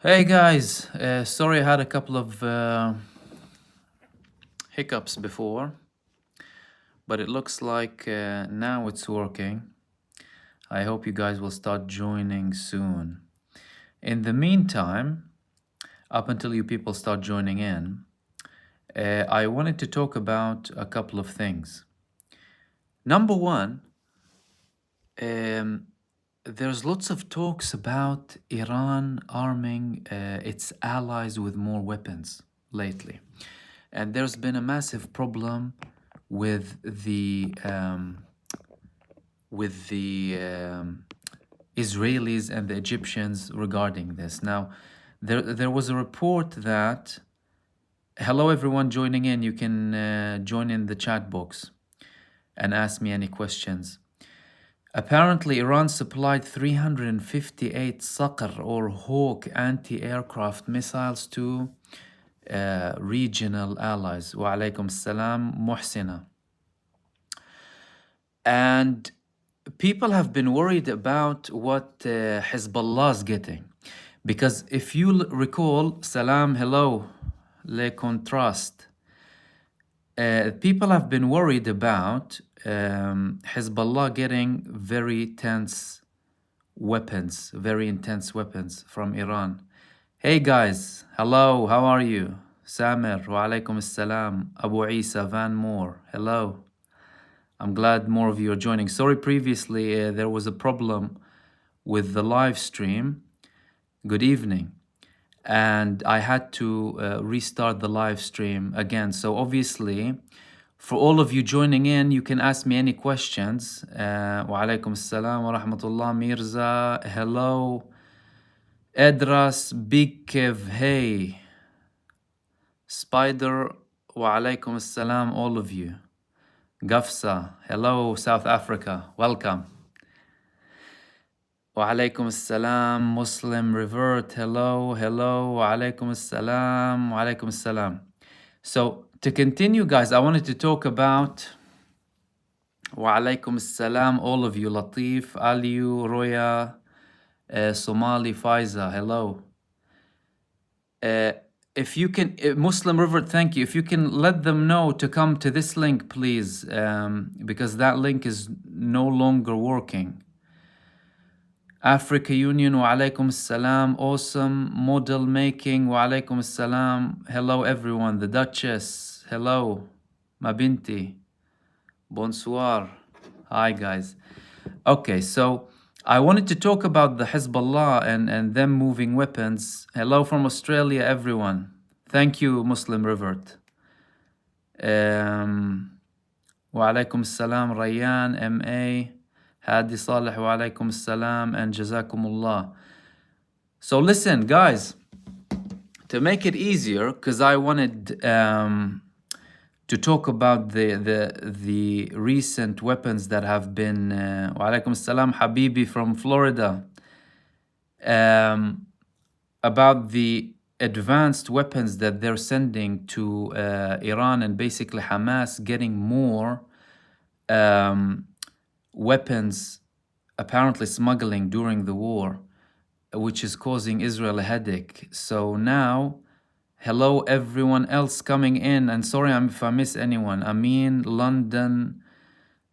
Hey guys, sorry I had a couple of hiccups before, but it looks like now it's working. I hope you guys will start joining soon. In the meantime, up until you people start joining in, I wanted to talk about a couple of things. Number one, there's lots of talks about Iran arming its allies with more weapons lately. And there's been a massive problem with the Israelis and the Egyptians regarding this. Now, there was a report that, hello everyone joining in, you can join in the chat box and ask me any questions. Apparently, Iran supplied 358 Saqr or Hawk anti-aircraft missiles to regional allies. Wa alaikum salam, Muhsina. And people have been worried about what Hezbollah is getting. Because if you recall, salam, hello, le contrast. People have been worried about Hezbollah getting very tense weapons, very intense weapons from Iran. Hey guys, hello, how are you? Samir, wa alaikum salam. Abu Isa, Van Moore, hello. I'm glad more of you are joining. Sorry, previously there was a problem with the live stream. Good evening. And I had to restart the live stream again. So obviously, for all of you joining in, you can ask me any questions. Wa alaikum salam wa rahmatullah. Mirza, hello. Edras, Big Kev, hey. Spider, wa alaikum salam, all of you. Gafsa, hello, South Africa, welcome. Wa alaikum salam, Muslim Revert, hello, hello, wa alaikum salam, wa alaikum salam. So, to continue, guys, I wanted to talk about wa alaikum salam, all of you, Latif, Aliu, Roya, Somali, Faiza, hello. If you can, Muslim River, thank you. If you can let them know to come to this link, please, because that link is no longer working. Africa Union, wa alaikum salam. Awesome. Model making, wa alaikum salam. Hello, everyone. The Duchess, hello. Mabinti, bonsoir. Hi, guys. Okay, so I wanted to talk about the Hezbollah and them moving weapons. Hello from Australia, everyone. Thank you, Muslim Revert. Wa alaikum salam, Rayyan, M.A., Hadi Saleh, wa alaikum salam, and Jazakumullah. So listen, guys, to make it easier, because I wanted to talk about the recent weapons that have been wa alaikum salam Habibi from Florida, about the advanced weapons that they're sending to Iran, and basically Hamas getting more weapons apparently smuggling during the war, which is causing Israel a headache. So now, hello everyone else coming in, and sorry if I miss anyone. Amin, London,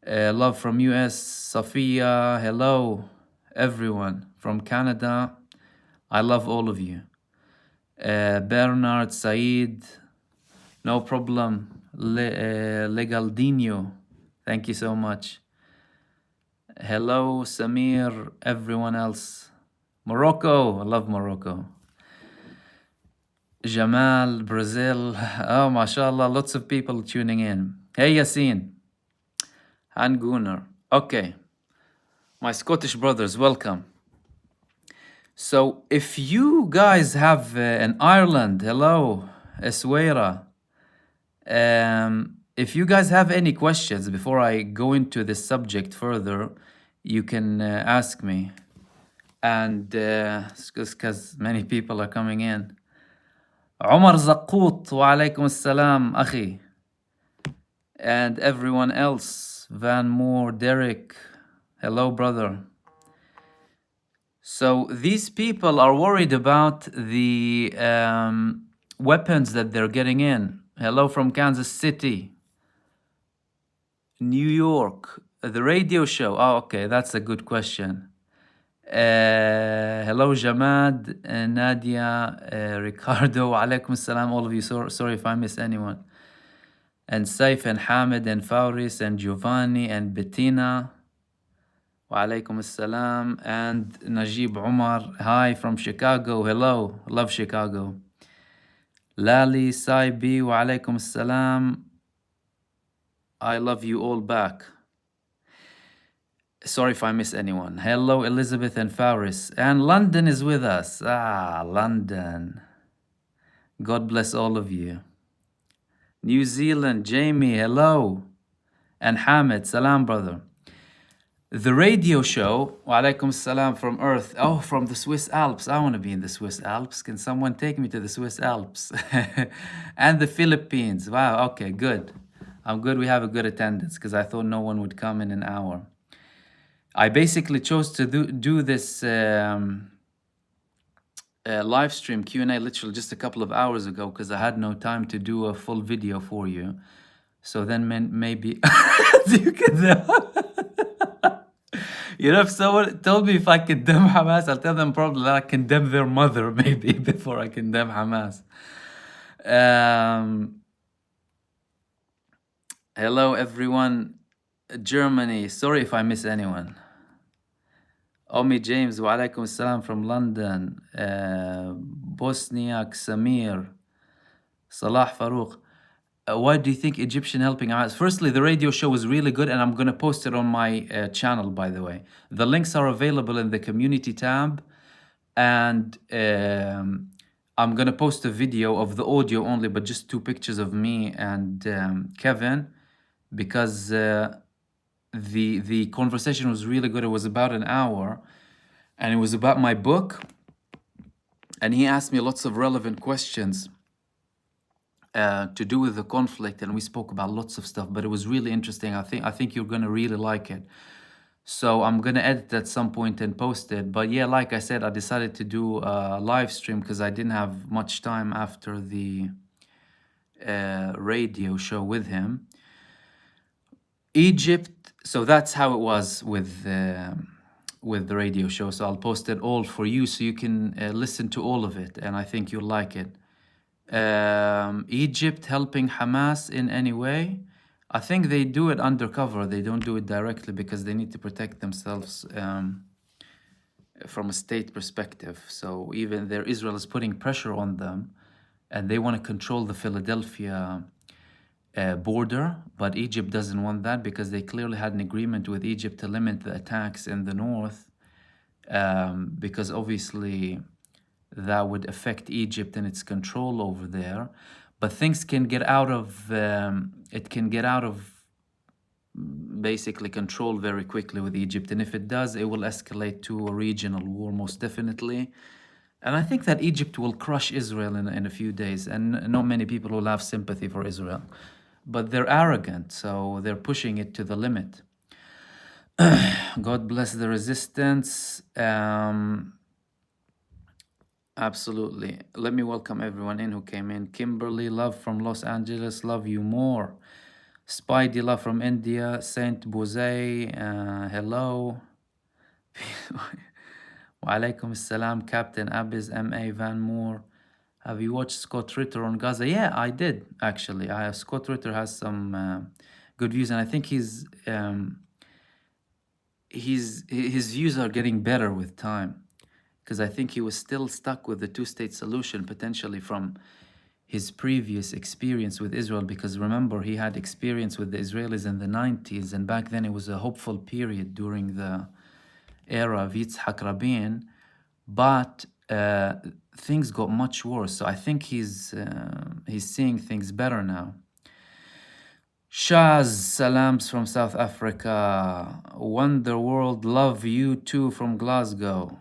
love from US, Safia, hello everyone from Canada. I love all of you. Bernard, Said, no problem. Legaldino, thank you so much. Hello Samir, everyone else. Morocco, I love Morocco. Jamal, Brazil. Oh, mashallah, lots of people tuning in. Hey, Yassine. Han Gunnar. Okay. My Scottish brothers, welcome. So, if you guys have an Ireland, hello, Eswera. If you guys have any questions before I go into this subject further, you can ask me. And because many people are coming in. Omar Zaqut, wa alaikum salam, akhi. And everyone else, Van Moore, Derek, hello, brother. So these people are worried about the weapons that they're getting in. Hello from Kansas City, New York, the radio show. Oh, okay, that's a good question. Hello, Jamad, Nadia, Ricardo, alaikum assalam, all of you. Sorry if I miss anyone. And Saif and Hamid and Fauris and Giovanni and Bettina. Wa alaikum assalam. And Najib Umar. Hi from Chicago. Hello. Love Chicago. Lali, Saibi, wa alaikum assalam. I love you all back. Sorry if I miss anyone. Hello, Elizabeth and Faris. And London is with us. Ah, London. God bless all of you. New Zealand, Jamie, hello. And Hamid, salam, brother. The radio show, wa alaikum salam from Earth. Oh, from the Swiss Alps. I want to be in the Swiss Alps. Can someone take me to the Swiss Alps? And the Philippines. Wow, okay, good. I'm good we have a good attendance because I thought no one would come in an hour. I basically chose to do this live stream Q&A literally just a couple of hours ago because I had no time to do a full video for you. So then maybe you can, you know, if someone told me if I condemn Hamas, I'll tell them probably that I condemn their mother maybe before I condemn Hamas. Hello everyone, Germany. Sorry if I miss anyone. Omi James, wa alaikum assalam from London. Bosniak, Samir. Salah Farouk. Why do you think Egyptian helping Hamas? Firstly, the radio show was really good and I'm going to post it on my channel, by the way. The links are available in the community tab. And I'm going to post a video of the audio only, but just 2 pictures of me and Kevin. Because the conversation was really good. It was about an hour. And it was about my book. And he asked me lots of relevant questions to do with the conflict, and we spoke about lots of stuff, but it was really interesting. I think you're gonna really like it. So I'm gonna edit at some point and post it. But yeah, like I said, I decided to do a live stream because I didn't have much time after the radio show with him. Egypt, so that's how it was with the radio show. So I'll post it all for you so you can listen to all of it, and I think you'll like it. Egypt helping Hamas in any way? I think they do it undercover. They don't do it directly because they need to protect themselves from a state perspective. So even there, Israel is putting pressure on them and they want to control the Philadelphia border, but Egypt doesn't want that because they clearly had an agreement with Egypt to limit the attacks in the north because obviously that would affect Egypt and its control over there. But things can get out of, it can get out of basically control very quickly with Egypt. And if it does, it will escalate to a regional war most definitely. And I think that Egypt will crush Israel in a few days. And not many people will have sympathy for Israel. But they're arrogant, so they're pushing it to the limit. God bless the resistance. Absolutely. Let me welcome everyone in who came in. Kimberly, love from Los Angeles, love you more. Spidey, love from India. Saint Bozay, hello. Wa alaikum assalam, Captain Abiz, M.A. Van Moore. Have you watched Scott Ritter on Gaza? Yeah, I did, actually. Scott Ritter has some good views, and I think his views are getting better with time. Because I think he was still stuck with the two-state solution, potentially from his previous experience with Israel. Because remember, he had experience with the Israelis in the 90s, and back then it was a hopeful period during the era of Yitzhak Rabin. But things got much worse. So I think he's seeing things better now. Shaz, salams from South Africa. Wonder World, love you too from Glasgow.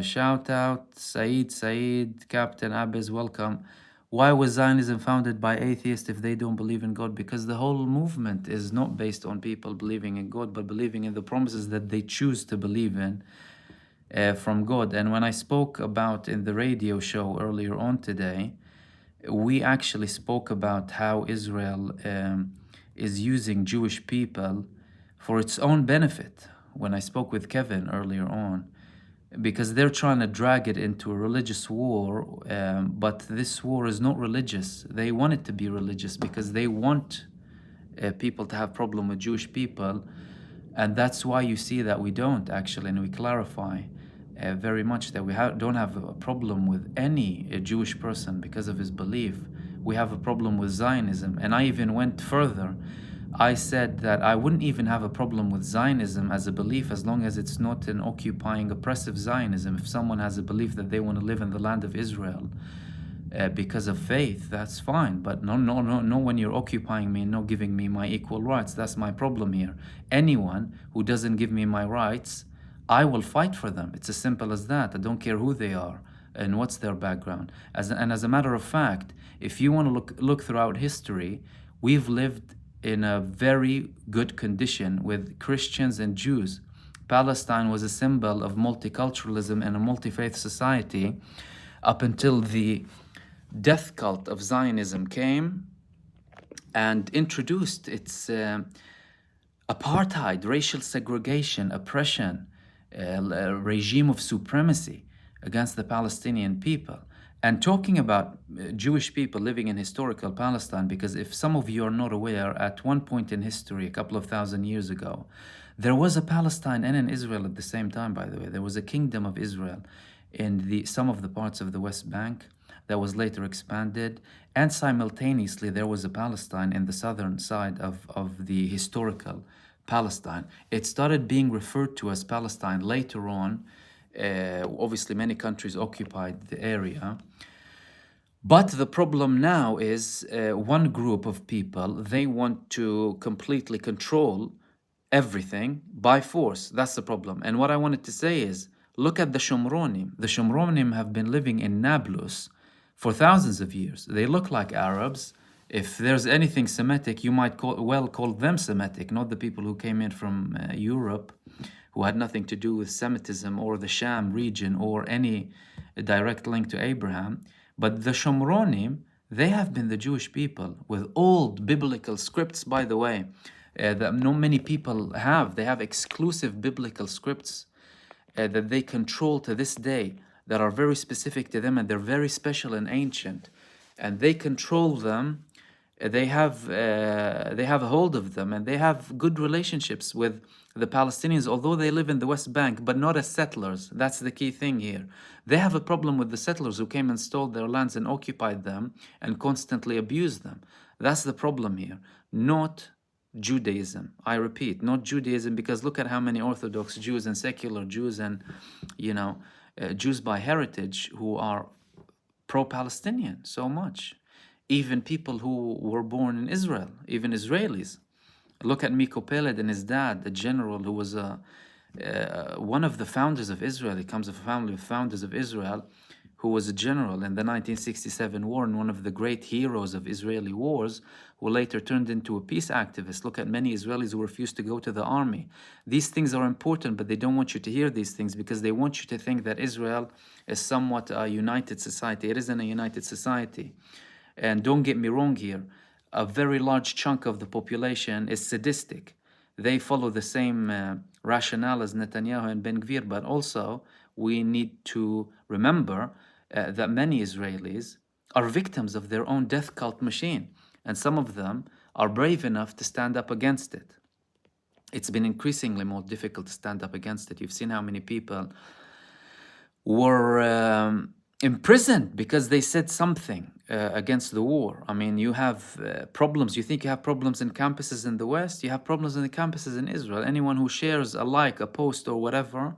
Shout out, Saeed, Captain Abiz, welcome. Why was Zionism founded by atheists if they don't believe in God? Because the whole movement is not based on people believing in God, but believing in the promises that they choose to believe in. from God. And when I spoke about in the radio show earlier on today, we actually spoke about how Israel is using Jewish people for its own benefit. When I spoke with Kevin earlier on, because they're trying to drag it into a religious war, but this war is not religious. They want it to be religious because they want people to have problem with Jewish people, and that's why you see that we don't actually, and we clarify very much that we don't have a problem with any Jewish person because of his belief. We have a problem with Zionism, and I even went further. I said that I wouldn't even have a problem with Zionism as a belief as long as it's not an occupying oppressive Zionism. If someone has a belief that they want to live in the land of Israel because of faith, that's fine. But no, when you're occupying me and not giving me my equal rights, that's my problem here. Anyone who doesn't give me my rights, I will fight for them. It's as simple as that. I don't care who they are and what's their background. As a matter of fact, if you want to look throughout history, we've lived in a very good condition with Christians and Jews. Palestine was a symbol of multiculturalism and a multi-faith society up until the death cult of Zionism came and introduced its apartheid, racial segregation, oppression, regime of supremacy against the Palestinian people. And talking about Jewish people living in historical Palestine, because if some of you are not aware, at one point in history, a couple of thousand years ago, there was a Palestine and an Israel at the same time, by the way. There was a kingdom of Israel in some of the parts of the West Bank that was later expanded, and simultaneously there was a Palestine in the southern side of the historical Palestine. It started being referred to as Palestine later on. Obviously, many countries occupied the area. But the problem now is one group of people, they want to completely control everything by force. That's the problem. And what I wanted to say is, look at the Shomronim. The Shomronim have been living in Nablus for thousands of years. They look like Arabs. If there's anything Semitic, you might call them Semitic, not the people who came in from Europe, who had nothing to do with Semitism or the Sham region or any direct link to Abraham. But the Shomronim, they have been the Jewish people with old biblical scripts, by the way, that not many people have. They have exclusive biblical scripts that they control to this day that are very specific to them, and they're very special and ancient. And they control them. They have a hold of them, and they have good relationships with the Palestinians, although they live in the West Bank, but not as settlers. That's the key thing here. They have a problem with the settlers who came and stole their lands and occupied them and constantly abused them. That's the problem here, not Judaism. I repeat, not Judaism, because look at how many Orthodox Jews and secular Jews and, Jews by heritage who are pro-Palestinian so much. Even people who were born in Israel, even Israelis. Look at Miko Peled and his dad, the general who was one of the founders of Israel. He comes from a family of founders of Israel, who was a general in the 1967 war and one of the great heroes of Israeli wars, who later turned into a peace activist. Look at many Israelis who refused to go to the army. These things are important, but they don't want you to hear these things because they want you to think that Israel is somewhat a united society. It isn't a united society. And don't get me wrong here, a very large chunk of the population is sadistic. They follow the same rationale as Netanyahu and Ben Gvir, but also we need to remember that many Israelis are victims of their own death cult machine, and some of them are brave enough to stand up against it. It's been increasingly more difficult to stand up against it. You've seen how many people were imprisoned because they said something against the war. I mean, you have problems. You think you have problems in campuses in the West, you have problems in the campuses in Israel. Anyone who shares a post or whatever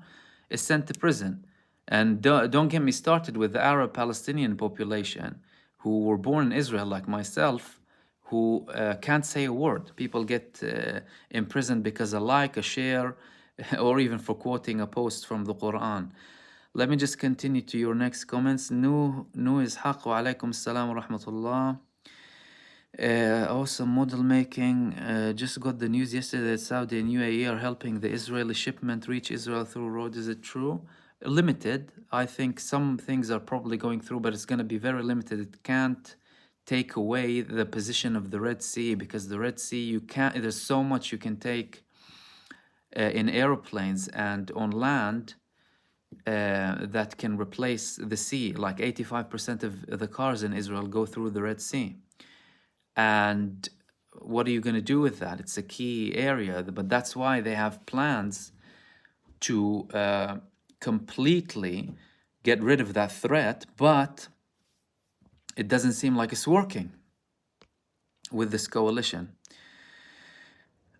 is sent to prison. And don't get me started with the Arab Palestinian population who were born in Israel, like myself, who can't say a word. People get imprisoned because a share, or even for quoting a post from the Quran. Let me just continue to your next comments. Nu is haq wa alaikum salam wa rahmatullah. Awesome model making. Just got the news yesterday that Saudi and UAE are helping the Israeli shipment reach Israel through road. Is it true? limited. I think some things are probably going through, but it's going to be very limited. It can't take away the position of the Red Sea, because the Red Sea, you can't, there's so much you can take in airplanes and on land that can replace the sea. Like 85% of the cars in Israel go through the Red Sea. And what are you going to do with that? It's a key area, but that's why they have plans to completely get rid of that threat, but it doesn't seem like it's working with this coalition.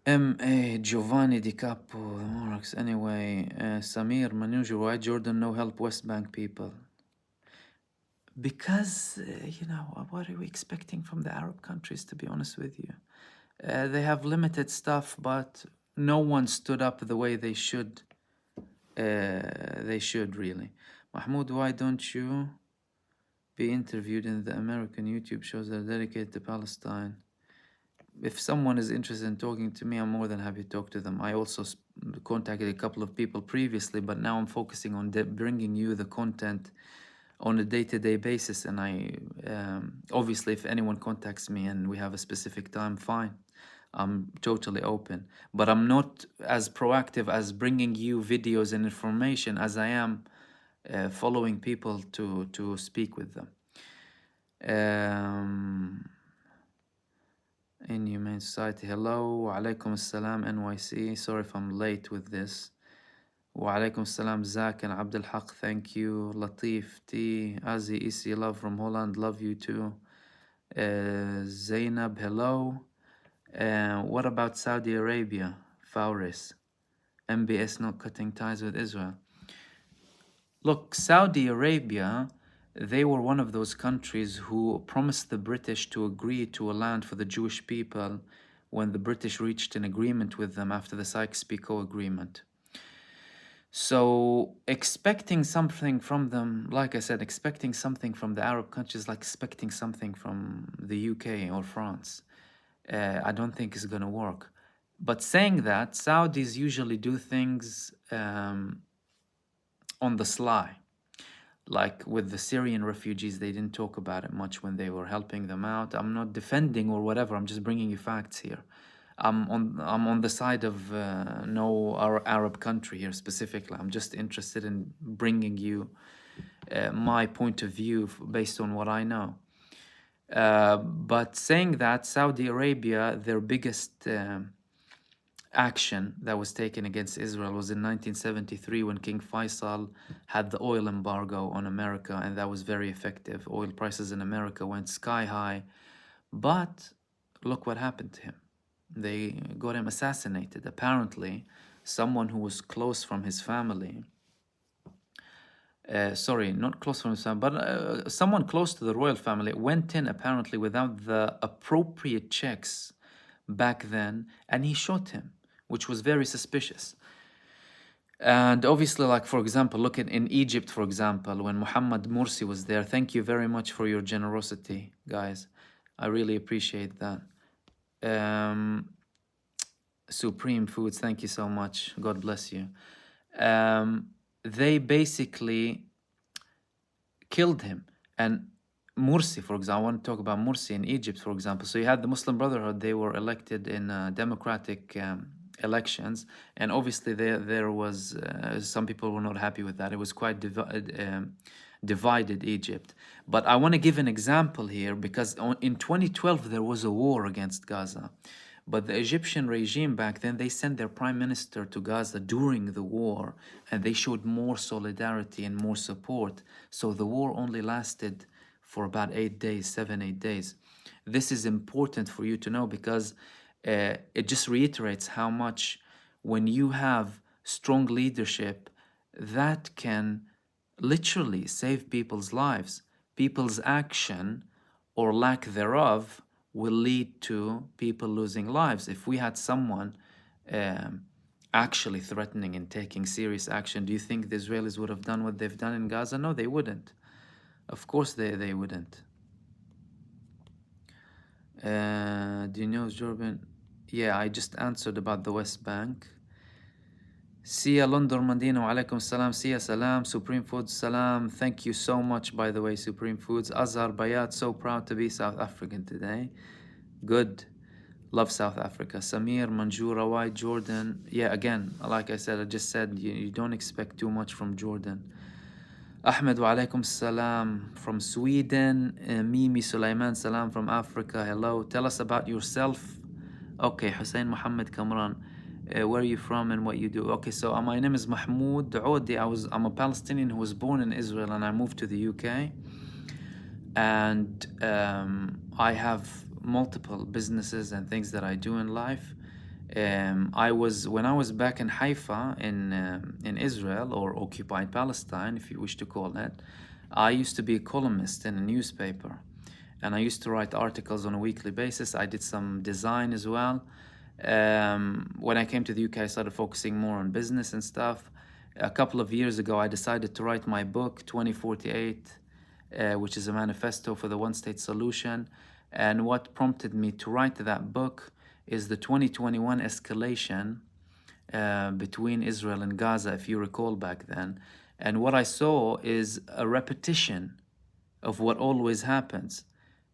M.A. Giovanni Di Capo, Morax, anyway, Samir, Manujo, why Jordan no help West Bank people? Because, you know, what are we expecting from the Arab countries, to be honest with you? They have limited stuff, but no one stood up the way they should. They should, really. Mahmoud, why don't you be interviewed in the American YouTube shows that are dedicated to Palestine? If someone is interested in talking to me, I'm more than happy to talk to them. I also contacted a couple of people previously, but now I'm focusing on bringing you the content on a day-to-day basis. And I obviously, if anyone contacts me and we have a specific time, fine. I'm totally open. But I'm not as proactive as bringing you videos and information as I am following people to speak with them. In Humane Society, hello, wa alaikum assalam NYC, sorry if I'm late with this. Wa alaikum assalam Zak and Abdul Haq, thank you. Latif T, Azi Isi, love from Holland, love you too. Zainab, hello. What about Saudi Arabia? Fauris, MBS not cutting ties with Israel. Look, Saudi Arabia, they were one of those countries who promised the British to agree to a land for the Jewish people when the British reached an agreement with them after the Sykes-Picot Agreement. So expecting something from them, like I said, expecting something from the Arab countries, like expecting something from the UK or France, I don't think is going to work. But saying that, Saudis usually do things on the sly. Like with the Syrian refugees, they didn't talk about it much when they were helping them out. I'm not defending or whatever, I'm just bringing you facts here. I'm on the side of no Arab country here specifically. I'm just interested in bringing you my point of view based on what I know. But saying that, Saudi Arabia, their biggest action that was taken against Israel was in 1973 when King Faisal had the oil embargo on America, and that was very effective. Oil prices in America went sky high, but look what happened to him. They got him assassinated. Apparently, someone who was close from his family, sorry, not close from his family, but someone close to the royal family went in apparently without the appropriate checks back then, and he shot him, which was very suspicious. And obviously, like, for example, look at in Egypt, for example, when Mohammed Morsi was there. Thank you very much for your generosity, guys. I really appreciate that. Supreme Foods, thank you so much. God bless you. They basically killed him. And Morsi, for example, I want to talk about Morsi in Egypt, for example. So you had the Muslim Brotherhood, they were elected in democratic elections. And obviously there was, some people were not happy with that. It was quite divided Egypt. But I want to give an example here because in 2012, there was a war against Gaza. But the Egyptian regime back then, they sent their prime minister to Gaza during the war, and they showed more solidarity and more support. So the war only lasted for about 8 days, 7, 8 days. This is important for you to know because it just reiterates how much when you have strong leadership, that can literally save people's lives. People's action or lack thereof will lead to people losing lives. If we had someone actually threatening and taking serious action, do you think the Israelis would have done what they've done in Gaza? No, they wouldn't. Of course they wouldn't. Do you know Jordan? Yeah, I just answered about the West Bank. Sia London Mandina, wa alaikum salam. Sia salam. Supreme Foods salam. Thank you so much, by the way, Supreme Foods. Azhar Bayat, so proud to be South African today. Good. Love South Africa. Samir, Manjura, White, Jordan. Yeah, again, like I said, I just said you don't expect too much from Jordan. Ahmed, wa alaikum salam from Sweden. Mimi Sulaiman, salam from Africa. Hello. Tell us about yourself. Okay, Hussein Muhammad Kamran. Where are you from and what you do? Okay, so my name is MahmoodOD. I'm a Palestinian who was born in Israel and I moved to the UK. And I have multiple businesses and things that I do in life. When I was back in Haifa in Israel, or occupied Palestine, if you wish to call it, I used to be a columnist in a newspaper, and I used to write articles on a weekly basis. I did some design as well. When I came to the UK, I started focusing more on business and stuff. A couple of years ago, I decided to write my book, 2048, which is a manifesto for the one-state solution. And what prompted me to write that book is the 2021 escalation between Israel and Gaza, if you recall back then. And what I saw is a repetition of what always happens.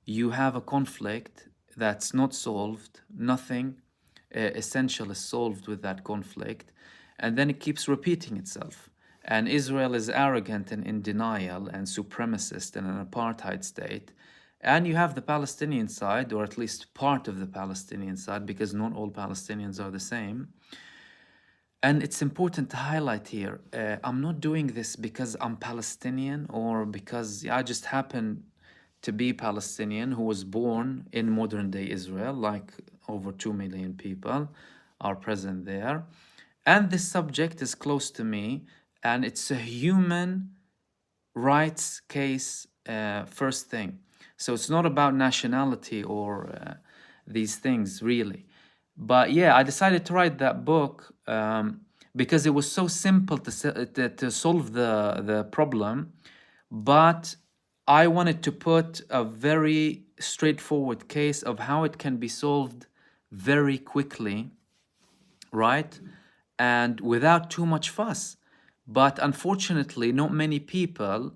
You have a conflict that's not solved, nothing essential is solved with that conflict, and then it keeps repeating itself. And Israel is arrogant and in denial and supremacist in an apartheid state. And you have the Palestinian side, or at least part of the Palestinian side, because not all Palestinians are the same. And it's important to highlight here, I'm not doing this because I'm Palestinian or because I just happen to be Palestinian who was born in modern day Israel, like over 2 million people are present there. And this subject is close to me, and it's a human rights case first thing. So it's not about nationality or these things really. But yeah, I decided to write that book because it was so simple to solve the problem, but I wanted to put a very straightforward case of how it can be solved very quickly, right? And without too much fuss. But unfortunately, not many people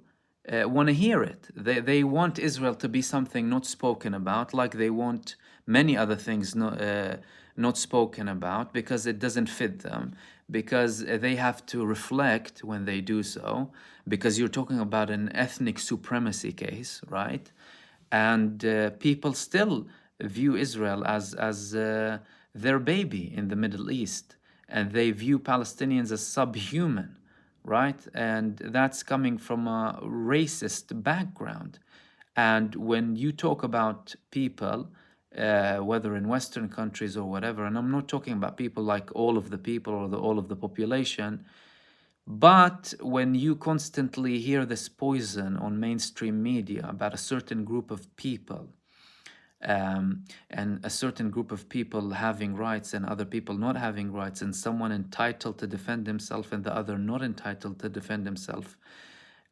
want to hear it. They want Israel to be something not spoken about, like they want many other things not spoken about, because it doesn't fit them, because they have to reflect when they do so, because you're talking about an ethnic supremacy case, right? And people still view Israel as their baby in the Middle East, and they view Palestinians as subhuman, right? And that's coming from a racist background. And when you talk about people, whether in Western countries or whatever, and I'm not talking about people like all of the people or all of the population, but when you constantly hear this poison on mainstream media about a certain group of people, and a certain group of people having rights and other people not having rights, and someone entitled to defend himself and the other not entitled to defend himself,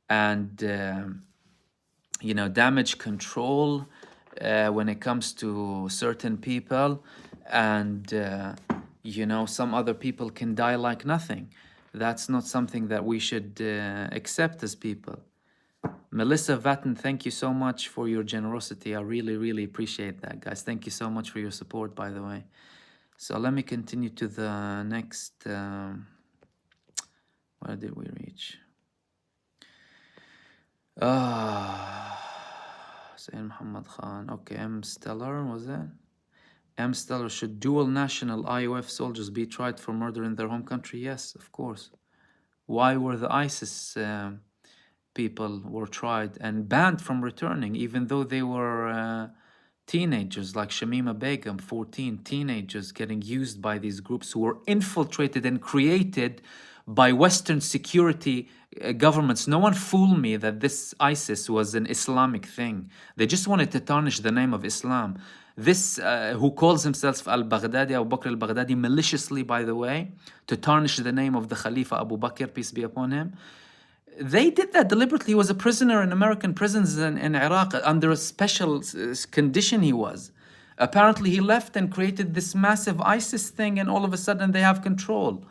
and damage control when it comes to certain people, and some other people can die like nothing. That's not something that we should accept as people. Melissa Vatten, thank you so much for your generosity. I really, really appreciate that, guys. Thank you so much for your support, by the way. So let me continue to the next. Where did we reach? Sayyid Muhammad Khan. Okay, M. Stellar, was that? M. Stellar, should dual national IOF soldiers be tried for murder in their home country? Yes, of course. Why were the ISIS people were tried and banned from returning, even though they were teenagers, like Shamima Begum, 14, teenagers getting used by these groups who were infiltrated and created by Western security governments. No one fooled me that this ISIS was an Islamic thing. They just wanted to tarnish the name of Islam. This, who calls himself al-Baghdadi, Abu Bakr al-Baghdadi, maliciously, by the way, to tarnish the name of the Khalifa Abu Bakr, peace be upon him. They did that deliberately. He was a prisoner in American prisons in Iraq under a special condition he was. Apparently he left and created this massive ISIS thing, and all of a sudden they have control.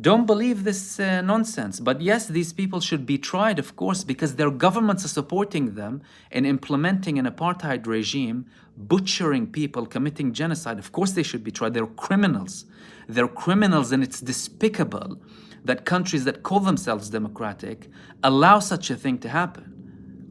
Don't believe this nonsense. But yes, these people should be tried, of course, because their governments are supporting them in implementing an apartheid regime, butchering people, committing genocide. Of course, they should be tried. They're criminals. They're criminals, and it's despicable that countries that call themselves democratic allow such a thing to happen.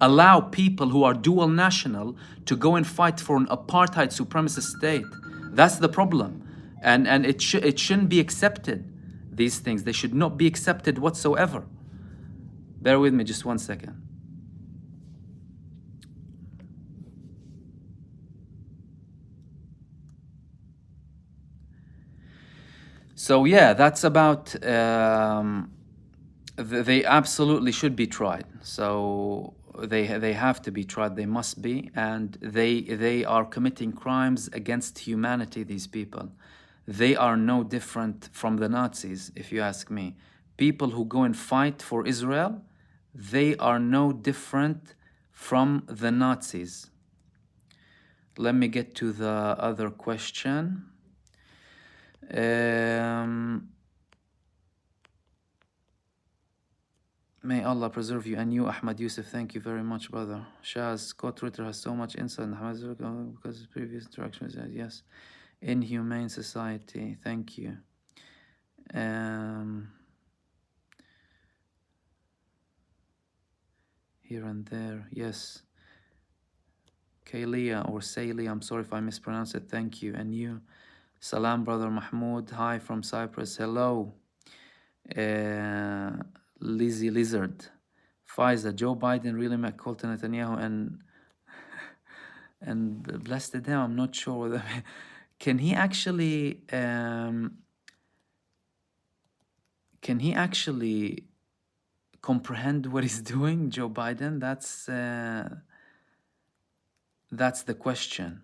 Allow people who are dual national to go and fight for an apartheid supremacist state. That's the problem. And it shouldn't be accepted. These things, they should not be accepted whatsoever. Bear with me just 1 second. So yeah, that's about, they absolutely should be tried. So they have to be tried, they must be, and they are committing crimes against humanity, these people. They are no different from the Nazis, if you ask me. People who go and fight for Israel, they are no different from the Nazis. Let me get to the other question. May Allah preserve you, and you, Ahmad Yusuf. Thank you very much, brother. Shaz, Scott Ritter has so much insight because of previous interactions. Yes, inhumane society. Thank you. Here and there, yes. Kaylia or Sayli, I'm sorry if I mispronounced it. Thank you. And you, Salam, brother Mahmoud. Hi from Cyprus. Hello. Lizzie Lizard. Pfizer, Joe Biden really met call to Netanyahu and blessed it down. I'm not sure whether can he actually comprehend what he's doing, Joe Biden? That's the question.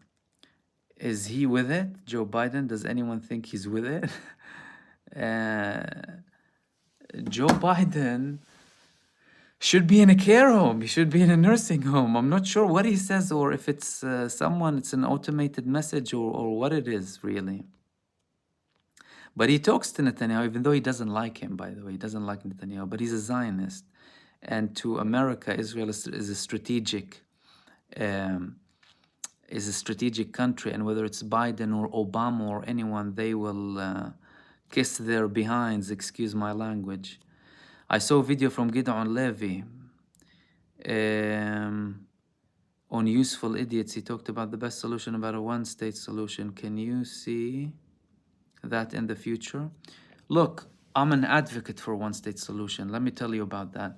Is he with it, Joe Biden? Does anyone think he's with it? Joe Biden should be in a care home. He should be in a nursing home. I'm not sure what he says, or if it's it's an automated message, or what it is, really. But he talks to Netanyahu, even though he doesn't like him, by the way. He doesn't like Netanyahu, but he's a Zionist. And to America, Israel is a strategic country. And whether it's Biden or Obama or anyone, they will kiss their behinds, excuse my language. I saw a video from Gideon Levy on Useful Idiots. He talked about the best solution, about a one-state solution. Can you see that in the future? Look, I'm an advocate for a one-state solution. Let me tell you about that.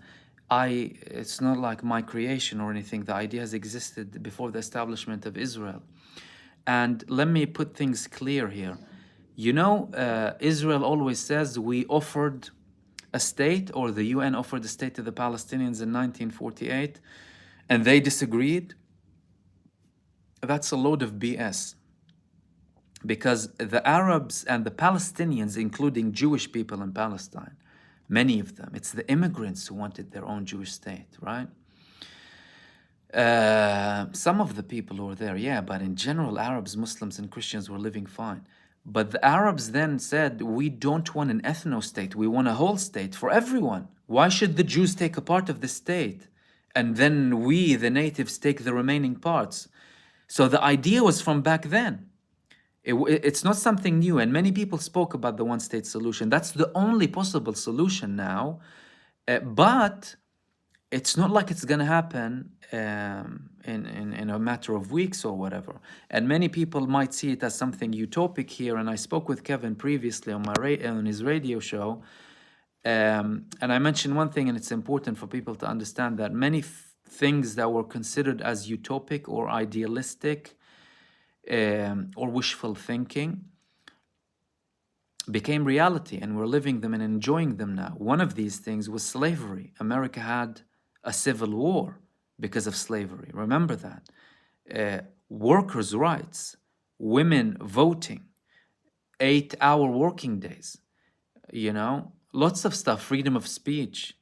It's not like my creation or anything. The idea has existed before the establishment of Israel. And let me put things clear here. You know, Israel always says we offered a state, or the UN offered a state to the Palestinians in 1948, and they disagreed. That's a load of BS. Because the Arabs and the Palestinians, including Jewish people in Palestine, many of them, it's the immigrants who wanted their own Jewish state, right? Some of the people who were there, yeah, but in general, Arabs, Muslims, and Christians were living fine. But the Arabs then said, we don't want an ethno-state, we want a whole state for everyone. Why should the Jews take a part of the state? And then we, the natives, take the remaining parts. So the idea was from back then. It's not something new, and many people spoke about the one-state solution. That's the only possible solution now, but it's not like it's going to happen in a matter of weeks or whatever. And many people might see it as something utopic here, and I spoke with Kevin previously on his radio show, and I mentioned one thing, and it's important for people to understand that many things that were considered as utopic or idealistic or wishful thinking became reality, and we're living them and enjoying them now. One of these things was slavery. America had a civil war because of slavery. Remember that. Workers' rights, women voting, 8-hour working days, you know, lots of stuff, freedom of speech.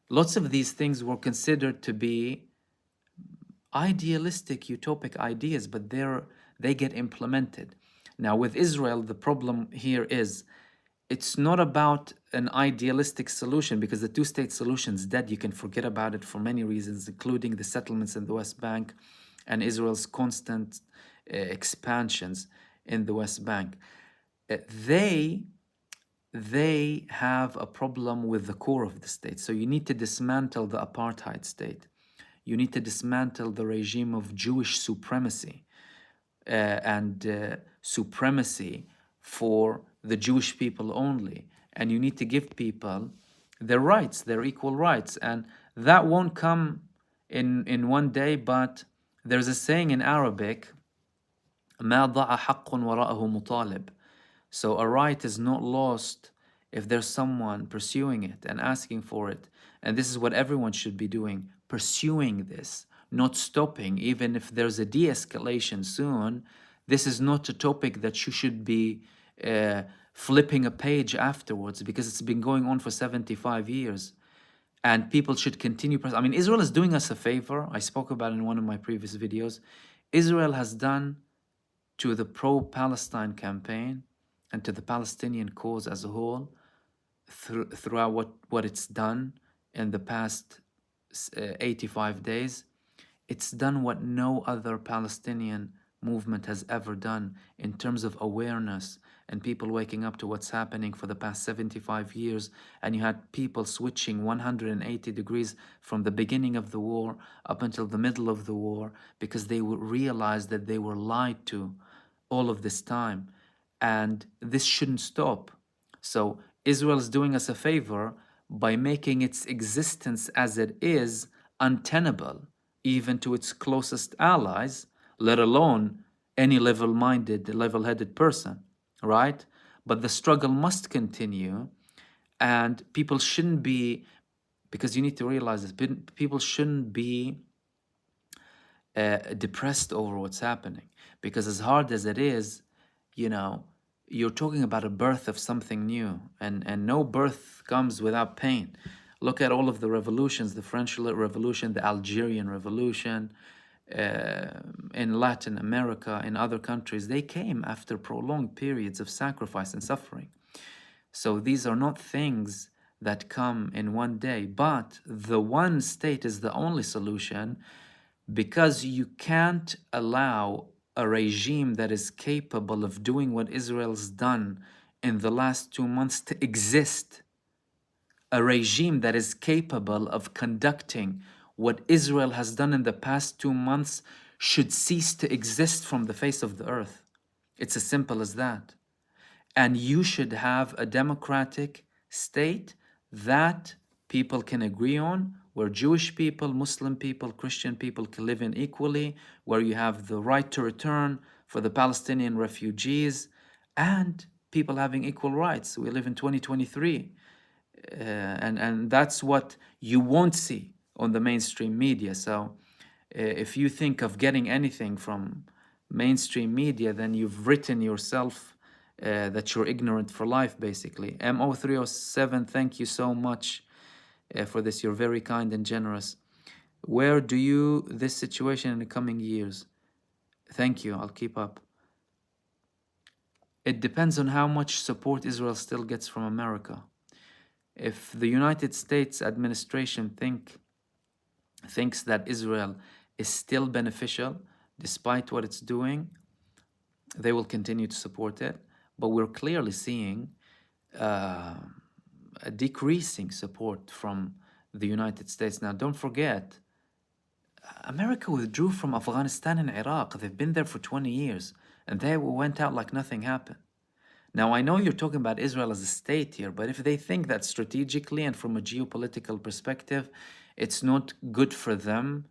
Lots of these things were considered to be idealistic, utopic ideas, but they get implemented. Now with Israel, the problem here is it's not about an idealistic solution, because the two-state solution is dead. You can forget about it for many reasons, including the settlements in the West Bank and Israel's constant expansions in the West Bank. Uh, they they have a problem with the core of the state. So you need to dismantle the apartheid state. You need to dismantle the regime of Jewish supremacy and supremacy for the Jewish people only. And you need to give people their rights, their equal rights. And that won't come in one day, but there's a saying in Arabic, ما ضاع حق وراءه مطالب. So a right is not lost if there's someone pursuing it and asking for it. And this is what everyone should be doing, pursuing this, not stopping. Even if there's a de-escalation soon, this is not a topic that you should be flipping a page afterwards, because it's been going on for 75 years. And people should continue. I mean, Israel is doing us a favor. I spoke about it in one of my previous videos. Israel has done to the pro-Palestine campaign and to the Palestinian cause as a whole, throughout what it's done in the past 85 days, it's done what no other Palestinian movement has ever done in terms of awareness and people waking up to what's happening for the past 75 years. And you had people switching 180 degrees from the beginning of the war up until the middle of the war, because they realized that they were lied to all of this time. And this shouldn't stop. So Israel is doing us a favor by making its existence as it is untenable, even to its closest allies, let alone any level-minded, level-headed person, right? But the struggle must continue, and people shouldn't be, because you need to realize this, people shouldn't be depressed over what's happening, because as hard as it is, you know, you're talking about a birth of something new, and no birth comes without pain. Look at all of the revolutions, the French Revolution, the Algerian Revolution, in Latin America, in other countries, they came after prolonged periods of sacrifice and suffering. So these are not things that come in one day, but the one state is the only solution, because you can't allow a regime that is capable of doing what Israel's done in the last 2 months to exist. A regime that is capable of conducting what Israel has done in the past 2 months should cease to exist from the face of the earth. It's as simple as that. And you should have a democratic state that people can agree on, where Jewish people, Muslim people, Christian people can live in equally, where you have the right to return for the Palestinian refugees, and people having equal rights. We live in 2023. And that's what you won't see on the mainstream media. So if you think of getting anything from mainstream media, then you've written yourself that you're ignorant for life, basically. MO307, thank you so much for this. You're very kind and generous. Where do you this situation in the coming years? Thank you, I'll keep up. It depends on how much support Israel still gets from America. If the United States administration thinks that Israel is still beneficial despite what it's doing, they will continue to support it. But we're clearly seeing a decreasing support from the United States. Now, don't forget, America withdrew from Afghanistan and Iraq. They've been there for 20 years, and they went out like nothing happened. Now, I know you're talking about Israel as a state here, but if they think that strategically and from a geopolitical perspective, it's not good for them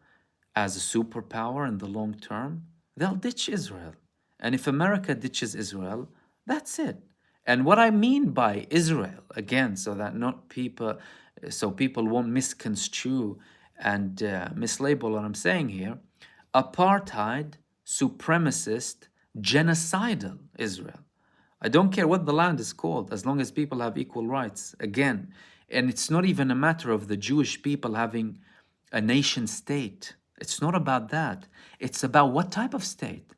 as a superpower in the long term, they'll ditch Israel. And if America ditches Israel, that's it. And what I mean by Israel, again, so that people won't misconstrue and mislabel what I'm saying here, apartheid, supremacist, genocidal Israel. I don't care what the land is called, as long as people have equal rights. Again, and it's not even a matter of the Jewish people having a nation state. It's not about that. It's about what type of state.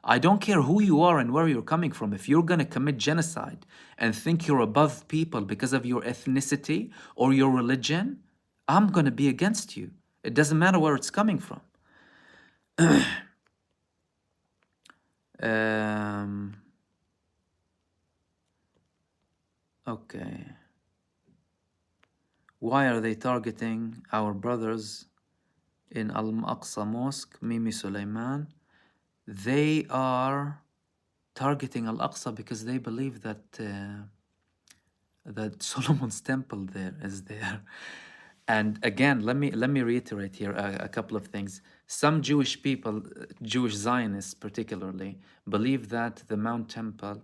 I don't care who you are and where you're coming from. If you're going to commit genocide and think you're above people because of your ethnicity or your religion, I'm going to be against you. It doesn't matter where it's coming from. Okay. Why are they targeting our brothers in Al-Aqsa Mosque, Mimi Sulaiman? They are targeting Al-Aqsa because they believe that that Solomon's temple there is there. And again, let me reiterate here a couple of things. Some Jewish people, Jewish Zionists particularly, believe that the Mount Temple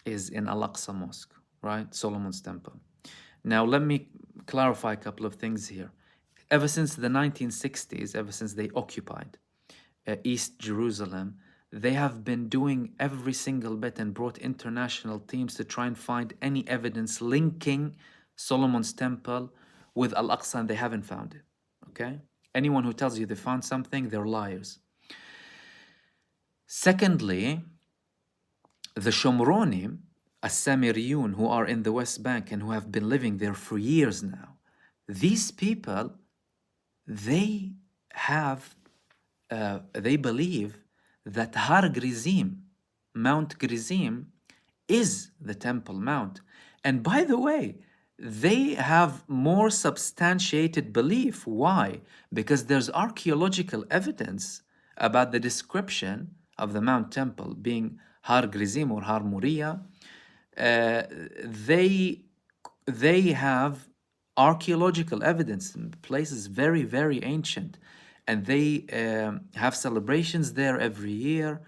is in Al-Aqsa Mosque, right? Solomon's temple. Now, let me clarify a couple of things here. Ever since the 1960s, ever since they occupied East Jerusalem, they have been doing every single bit and brought international teams to try and find any evidence linking Solomon's temple with Al-Aqsa, and they haven't found it, okay? Anyone who tells you they found something, they're liars. Secondly, the Shomronim, As-Samiriyun, who are in the West Bank and who have been living there for years now, these people, they believe that Har Grizim, Mount Grizim, is the Temple Mount. And by the way, they have more substantiated belief. Why? Because there's archaeological evidence about the description of the Mount Temple being Har Grizim or Har Moriah. They have archaeological evidence. The place is very, very ancient, and they have celebrations there every year.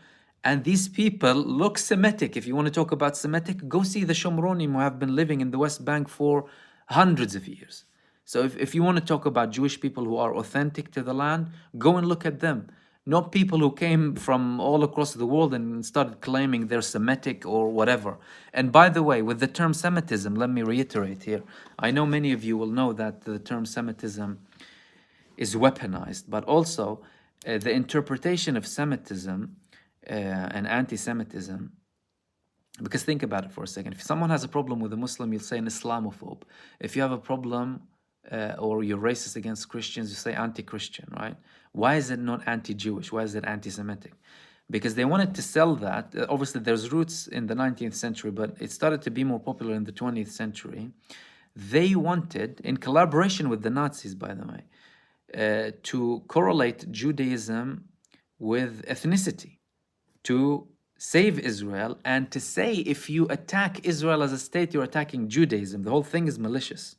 And these people look Semitic. If you want to talk about Semitic, go see the Shomronim who have been living in the West Bank for hundreds of years. So if you want to talk about Jewish people who are authentic to the land, go and look at them. Not people who came from all across the world and started claiming they're Semitic or whatever. And by the way, with the term Semitism, let me reiterate here. I know many of you will know that the term Semitism is weaponized, but also the interpretation of Semitism and anti-Semitism, because think about it for a second. If someone has a problem with a Muslim, you'll say an Islamophobe. If you have a problem or you're racist against Christians, you say anti-Christian, right? Why is it not anti-Jewish? Why is it anti-Semitic? Because they wanted to sell that. Obviously, there's roots in the 19th century, but it started to be more popular in the 20th century. They wanted, in collaboration with the Nazis, by the way, to correlate Judaism with ethnicity, to save Israel, and to say if you attack Israel as a state, you're attacking Judaism. The whole thing is malicious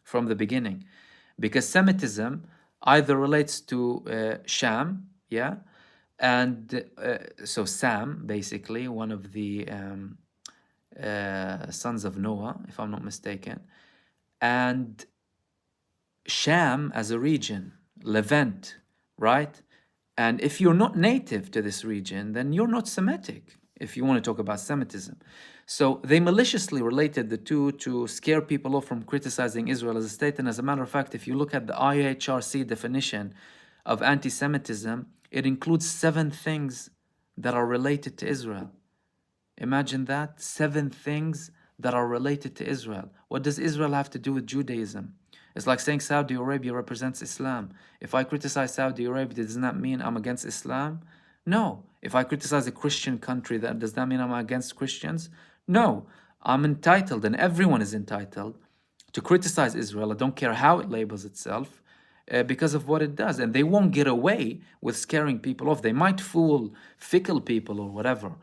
from the beginning, because Semitism either relates to Sham, yeah, and so Sam, basically one of the sons of Noah, if I'm not mistaken, and Sham as a region, Levant, right? And if you're not native to this region, then you're not Semitic, if you want to talk about Semitism. So they maliciously related the two to scare people off from criticizing Israel as a state. And as a matter of fact, if you look at the IHRC definition of anti-Semitism, it includes 7 things that are related to Israel. Imagine that, 7 things that are related to Israel. What does Israel have to do with Judaism? It's like saying Saudi Arabia represents Islam. If I criticize Saudi Arabia, does that mean I'm against Islam? No. If I criticize a Christian country, does that mean I'm against Christians? No. I'm entitled, and everyone is entitled, to criticize Israel. I don't care how it labels itself, because of what it does. And they won't get away with scaring people off. They might fool fickle people or whatever,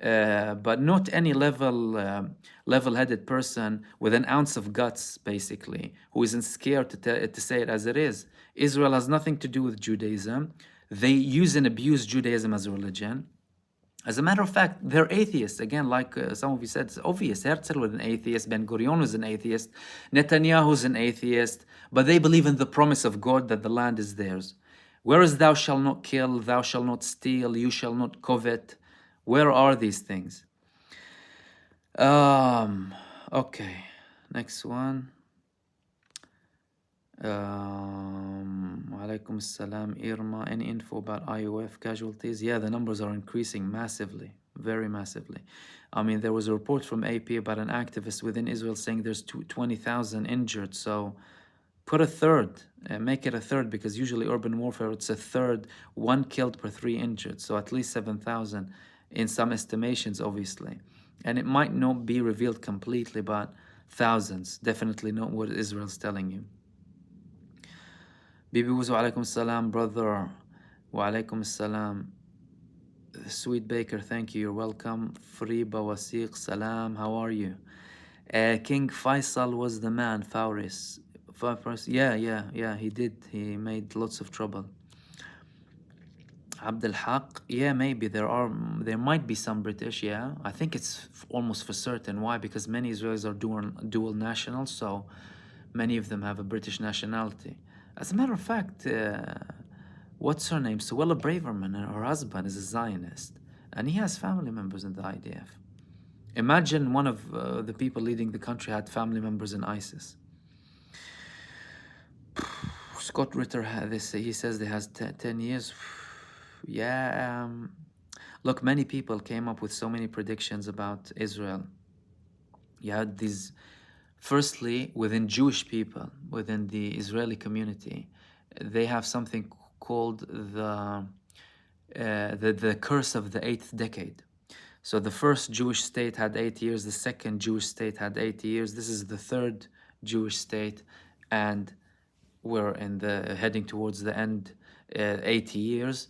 but not any level-headed person with an ounce of guts, basically, who isn't scared to say it as it is. Israel has nothing to do with Judaism. They use and abuse Judaism as a religion. As a matter of fact, they're atheists. Again, like some of you said, it's obvious. Herzl was an atheist, Ben Gurion was an atheist, Netanyahu's an atheist, but they believe in the promise of God that the land is theirs. Where is thou shalt not kill, thou shalt not steal, you shall not covet? Where are these things? Okay, next one. Alaikum salam, Irma. Any info about IOF casualties? Yeah, the numbers are increasing massively, very massively. I mean, there was a report from AP about an activist within Israel saying there's 20,000 injured. So put a third, make it a third, because usually urban warfare, it's a third, 1 killed per 3 injured. So at least 7,000 in some estimations, obviously. And it might not be revealed completely, but thousands, definitely not what Israel's telling you. Bibi Wuzu, alaikum salam, brother. Wa alaikum salam. Sweet Baker, thank you, you're welcome. Free Bawasiq, salam, how are you? King Faisal was the man, Fauris. Yeah, he did. He made lots of trouble. Abdul Haq, yeah, maybe there might be some British, yeah. I think it's almost for certain. Why? Because many Israelis are dual nationals, so many of them have a British nationality. As a matter of fact, what's her name? Suella Braverman, her husband is a Zionist, and he has family members in the IDF. Imagine one of the people leading the country had family members in ISIS. Scott Ritter had this. He says he has 10 years. Yeah. Look, many people came up with so many predictions about Israel. You had these. Firstly, within Jewish people, within the Israeli community, they have something called the curse of the 8th decade. So the first Jewish state had 8 years, the second Jewish state had 8 years. This is the third Jewish state, and we're heading towards the end, 80 years.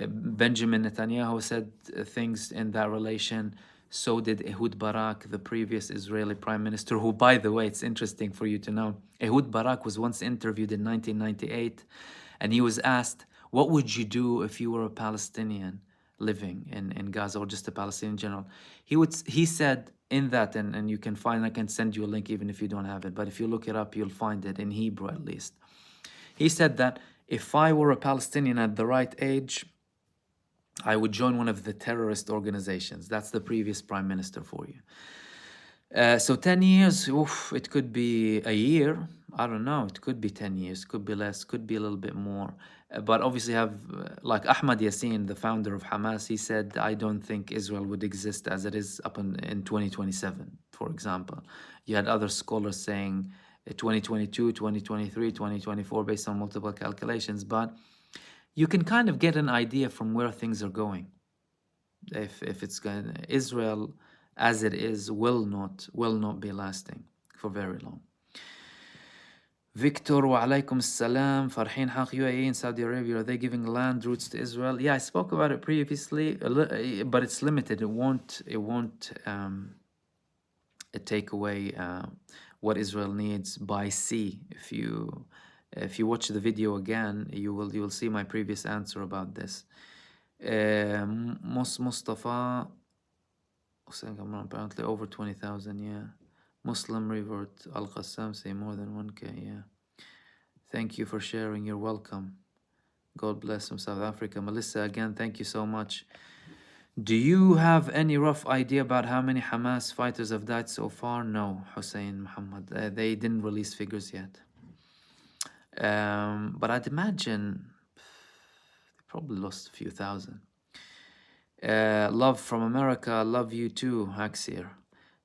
Benjamin Netanyahu said things in that relation. So did Ehud Barak, the previous Israeli prime minister, who, by the way, it's interesting for you to know, Ehud Barak was once interviewed in 1998, and he was asked, what would you do if you were a Palestinian living in Gaza, or just a Palestinian in general? He said in that, and you can find, I can send you a link even if you don't have it, but if you look it up, you'll find it in Hebrew at least. He said that if I were a Palestinian at the right age, I would join one of the terrorist organizations. That's the previous prime minister for you. So 10 years, oof, it could be a year. I don't know. It could be 10 years, could be less, could be a little bit more. But obviously like Ahmad Yassin, the founder of Hamas, he said, I don't think Israel would exist as it is up in 2027, for example. You had other scholars saying 2022, 2023, 2024, based on multiple calculations. But you can kind of get an idea from where things are going. If it's going, Israel as it is will not be lasting for very long. Victor, wa alaikum salam. Farhin Haq, UAE in Saudi Arabia, are they giving land routes to Israel? Yeah, I spoke about it previously, but it's limited. It won't take away what Israel needs by sea. If you watch the video again, you will see my previous answer about this. Mustafa, apparently over 20,000, yeah. Muslim revert Al-Qassam say more than 1K, yeah. Thank you for sharing, you're welcome. God bless from South Africa. Melissa, again, thank you so much. Do you have any rough idea about how many Hamas fighters have died so far? No, Hussein Muhammad. They didn't release figures yet. But I'd imagine they probably lost a few thousand. Love from America. Love you too, Axir.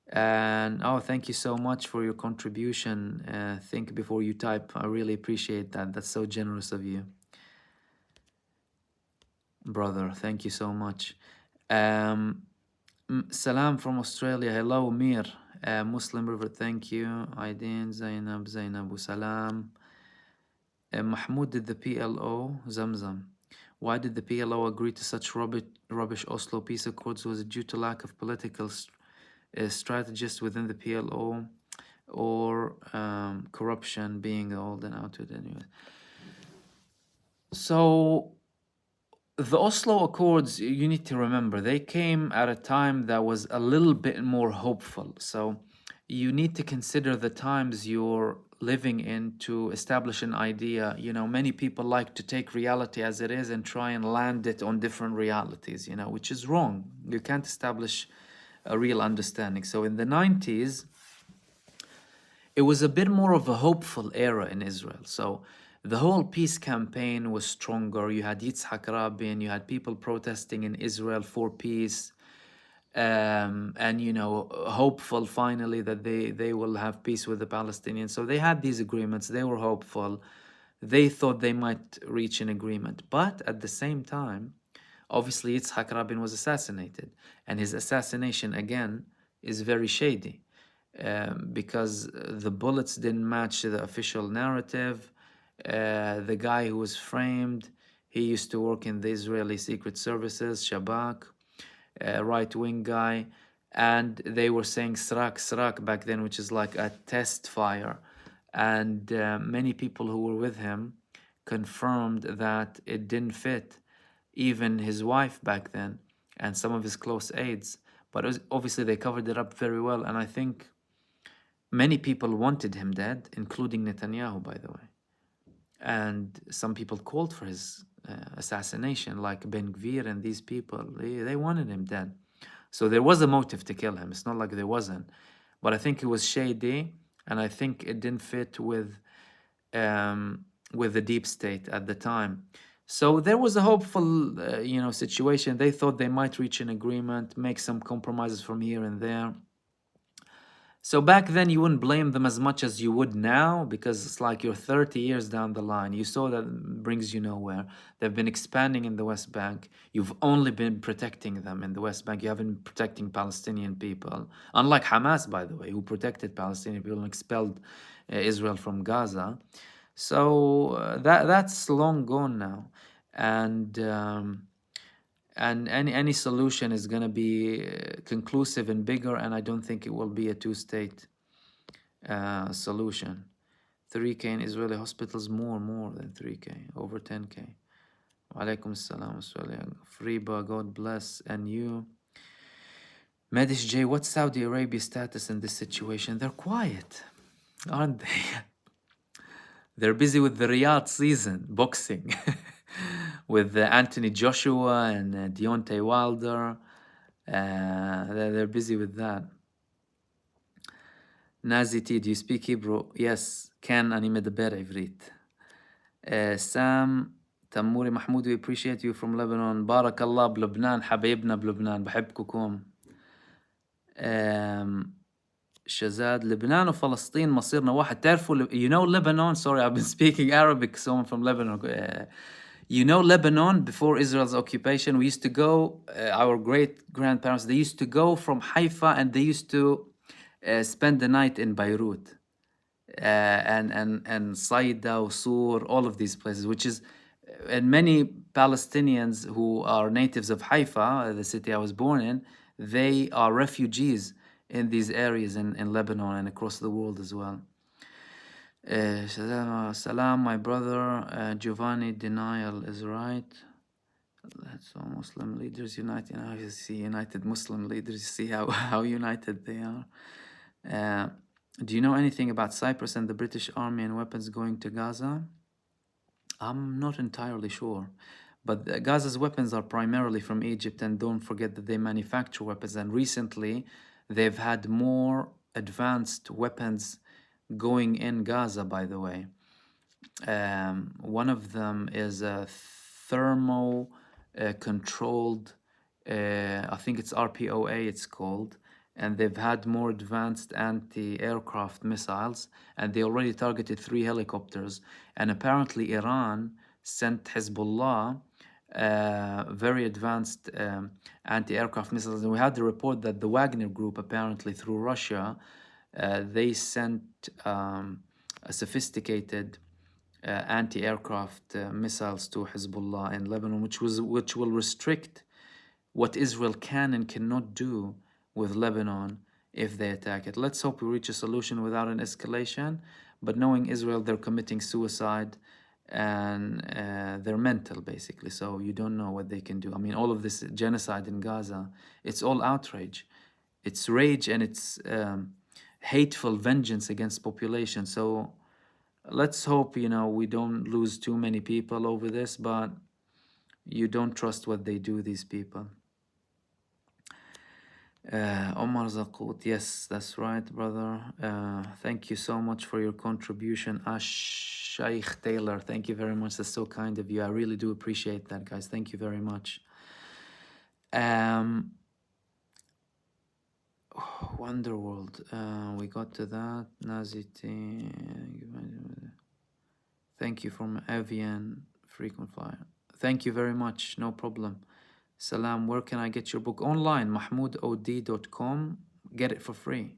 And thank you so much for your contribution. Think before you type. I really appreciate that. That's so generous of you, brother. Thank you so much. Salam from Australia. Hello, Mir. Muslim River, thank you. Aideen, Zainab, Salam. Mahmoud, did the PLO, Zamzam, why did the PLO agree to such rubbish Oslo peace accords? Was it due to lack of political strategists within the PLO, or corruption being the old and outward anyway? So the Oslo Accords, you need to remember, they came at a time that was a little bit more hopeful. So you need to consider the times you're living in to establish an idea. You know, many people like to take reality as it is and try and land it on different realities, you know, which is wrong. You can't establish a real understanding. So in the 90s, it was a bit more of a hopeful era in Israel. So the whole peace campaign was stronger. You had Yitzhak Rabin, you had people protesting in Israel for peace, and hopeful finally that they will have peace with the Palestinians. So they had these agreements. They were hopeful. They thought they might reach an agreement, but at the same time, obviously Yitzhak Rabin was assassinated, and his assassination again is very shady, because the bullets didn't match the official narrative. The guy who was framed, he used to work in the Israeli Secret Services, Shabak, right-wing guy, and they were saying srak srak back then, which is like a test fire, and many people who were with him confirmed that it didn't fit, even his wife back then and some of his close aides. But obviously they covered it up very well, and I think many people wanted him dead, including Netanyahu, by the way. And some people called for his assassination, like Ben Gvir and these people. They wanted him dead. So there was a motive to kill him. It's not like there wasn't. But I think it was shady, and I think it didn't fit with the deep state at the time. So there was a hopeful, situation. They thought they might reach an agreement, make some compromises from here and there. So back then you wouldn't blame them as much as you would now, because it's like you're 30 years down the line. You saw that brings you nowhere. They've been expanding in the West Bank. You've only been protecting them in the West Bank. You haven't been protecting Palestinian people. Unlike Hamas, by the way, who protected Palestinian people and expelled Israel from Gaza. So that's long gone now. And any solution is going to be conclusive and bigger, and I don't think it will be a two-state solution. 3K in Israeli hospitals, more than 3K, over 10K. Walaikum assalam. Freeba, God bless. And you, Medish J, what's Saudi Arabia's status in this situation? They're quiet, aren't they? They're busy with the Riyadh season, boxing, with Anthony Joshua and Deontay Wilder. They're busy with that. Nazi T, do you speak Hebrew? Yes, كان أنا مدبر عفريت. Sam Tamuri Mahmoud, we appreciate you from Lebanon. بارك الله بلبنان, حبايبنا بلبنان, بحبكم. Shazad, Lebanon وفلسطين مصيرنا واحد. تعرفوا, you know Lebanon? Sorry, I've been speaking Arabic, someone from Lebanon. You know Lebanon, before Israel's occupation, we used to go, our great-grandparents, they used to go from Haifa and they used to spend the night in Beirut. And Saida, Sur, all of these places, which is, and many Palestinians who are natives of Haifa, the city I was born in, they are refugees in these areas in Lebanon and across the world as well. Salam, my brother. Giovanni, denial is right. That's all Muslim leaders united. Now you see united Muslim leaders, you see how united they are. Do you know anything about Cyprus and the British Army and weapons going to Gaza? I'm not entirely sure. But Gaza's weapons are primarily from Egypt, and don't forget that they manufacture weapons. And recently, they've had more advanced weapons going in Gaza, by the way. One of them is a thermo-controlled, I think it's RPOA it's called, and they've had more advanced anti-aircraft missiles, and they already targeted 3 helicopters. And apparently Iran sent Hezbollah very advanced anti-aircraft missiles. And we had the report that the Wagner group, apparently through Russia, they sent a sophisticated anti-aircraft missiles to Hezbollah in Lebanon, which will restrict what Israel can and cannot do with Lebanon if they attack it. Let's hope we reach a solution without an escalation, but knowing Israel, they're committing suicide, and they're mental, basically, so you don't know what they can do. I mean, all of this genocide in Gaza, it's all outrage. It's rage, and it's hateful vengeance against population. So let's hope, we don't lose too many people over this, but you don't trust what they do, these people. Omar Zaqut, yes, that's right, brother. Thank you so much for your contribution. Shaykh Taylor, thank you very much. That's so kind of you. I really do appreciate that, guys. Thank you very much. Wonderworld, we got to that. Naziti, thank you from Avian Frequent Flyer. Thank you very much. No problem. Salam, where can I get your book? Online, MahmoodOD.com. Get it for free.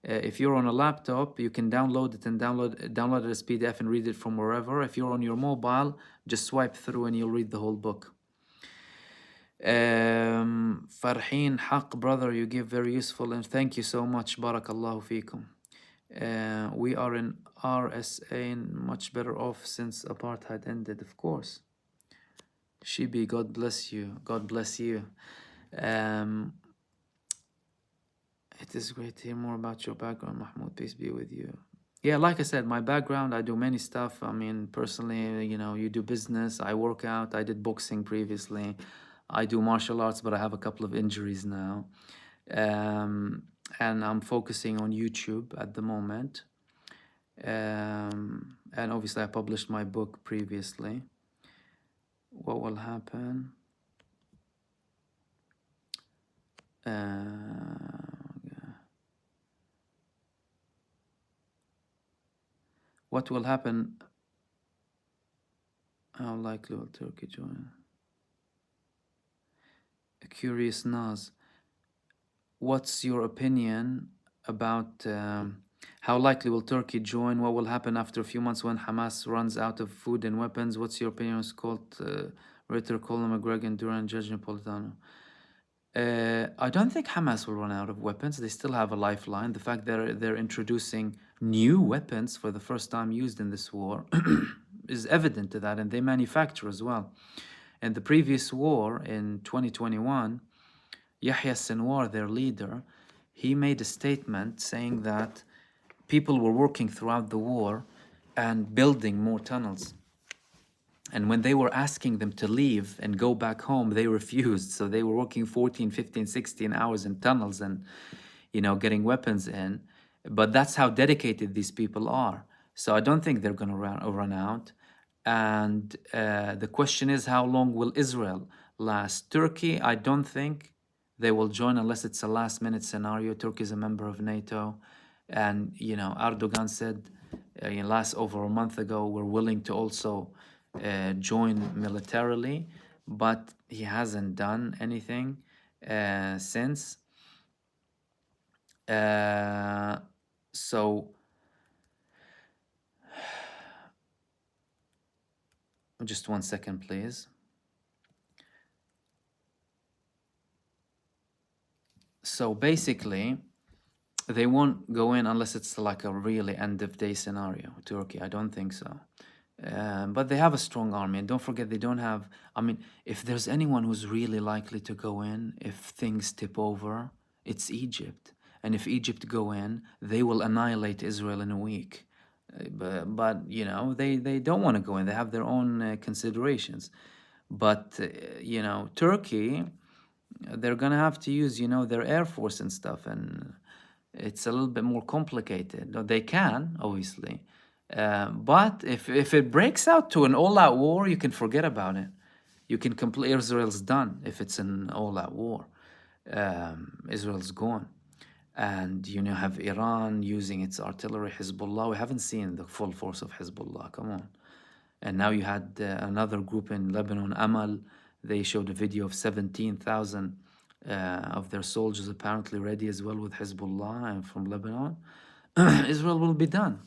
If you're on a laptop, you can download it and download it as PDF and read it from wherever. If you're on your mobile, just swipe through and you'll read the whole book. Farheen Haq, brother, you give very useful and thank you so much. Barakallahu feekum. We are in RSA much better off since apartheid ended, of course. Shibi, God bless you. God bless you. It is great to hear more about your background, Mahmoud. Peace be with you. Yeah, like I said, my background, I do many stuff. I mean, personally, you know, you do business, I work out, I did boxing previously. I do martial arts, but I have a couple of injuries now. And I'm focusing on YouTube at the moment. And obviously, I published my book previously. What will happen? What will happen? How likely will Turkey join? A curious Naz. What's your opinion about how likely will Turkey join? What will happen after a few months when Hamas runs out of food and weapons? What's your opinion? It's called Ritter, Colin, McGregor, Duran, Judge Napolitano. I don't think Hamas will run out of weapons. They still have a lifeline. The fact that they're introducing new weapons for the first time used in this war is evident to that, and they manufacture as well. In the previous war in 2021, Yahya Sinwar, their leader, he made a statement saying that people were working throughout the war and building more tunnels. And when they were asking them to leave and go back home, they refused. So they were working 14, 15, 16 hours in tunnels and, you know, getting weapons in. But that's how dedicated these people are. So I don't think they're going to run out. And the question is, how long will Israel last? Turkey, I don't think they will join unless it's a last-minute scenario. Turkey is a member of NATO. And, you know, Erdogan said over a month ago, we're willing to also join militarily, but he hasn't done anything since. So just 1 second, please. So basically, they won't go in unless it's like a really end-of-day scenario. Turkey, I don't think so. But they have a strong army. And don't forget, they don't have... I mean, if there's anyone who's really likely to go in, if things tip over, it's Egypt. And if Egypt go in, they will annihilate Israel in a week. But you know, they don't want to go in. They have their own considerations. But, you know, Turkey, they're going to have to use, you know, their air force and stuff. And it's a little bit more complicated. They can, obviously. But if it breaks out to an all-out war, you can forget about it. You can complete... Israel's done if it's an all-out war. Israel's gone. And you know, have Iran using its artillery, Hezbollah. We haven't seen the full force of Hezbollah, come on. And now you had another group in Lebanon, Amal. They showed a video of 17,000 of their soldiers apparently ready as well with Hezbollah and from Lebanon. Israel will be done.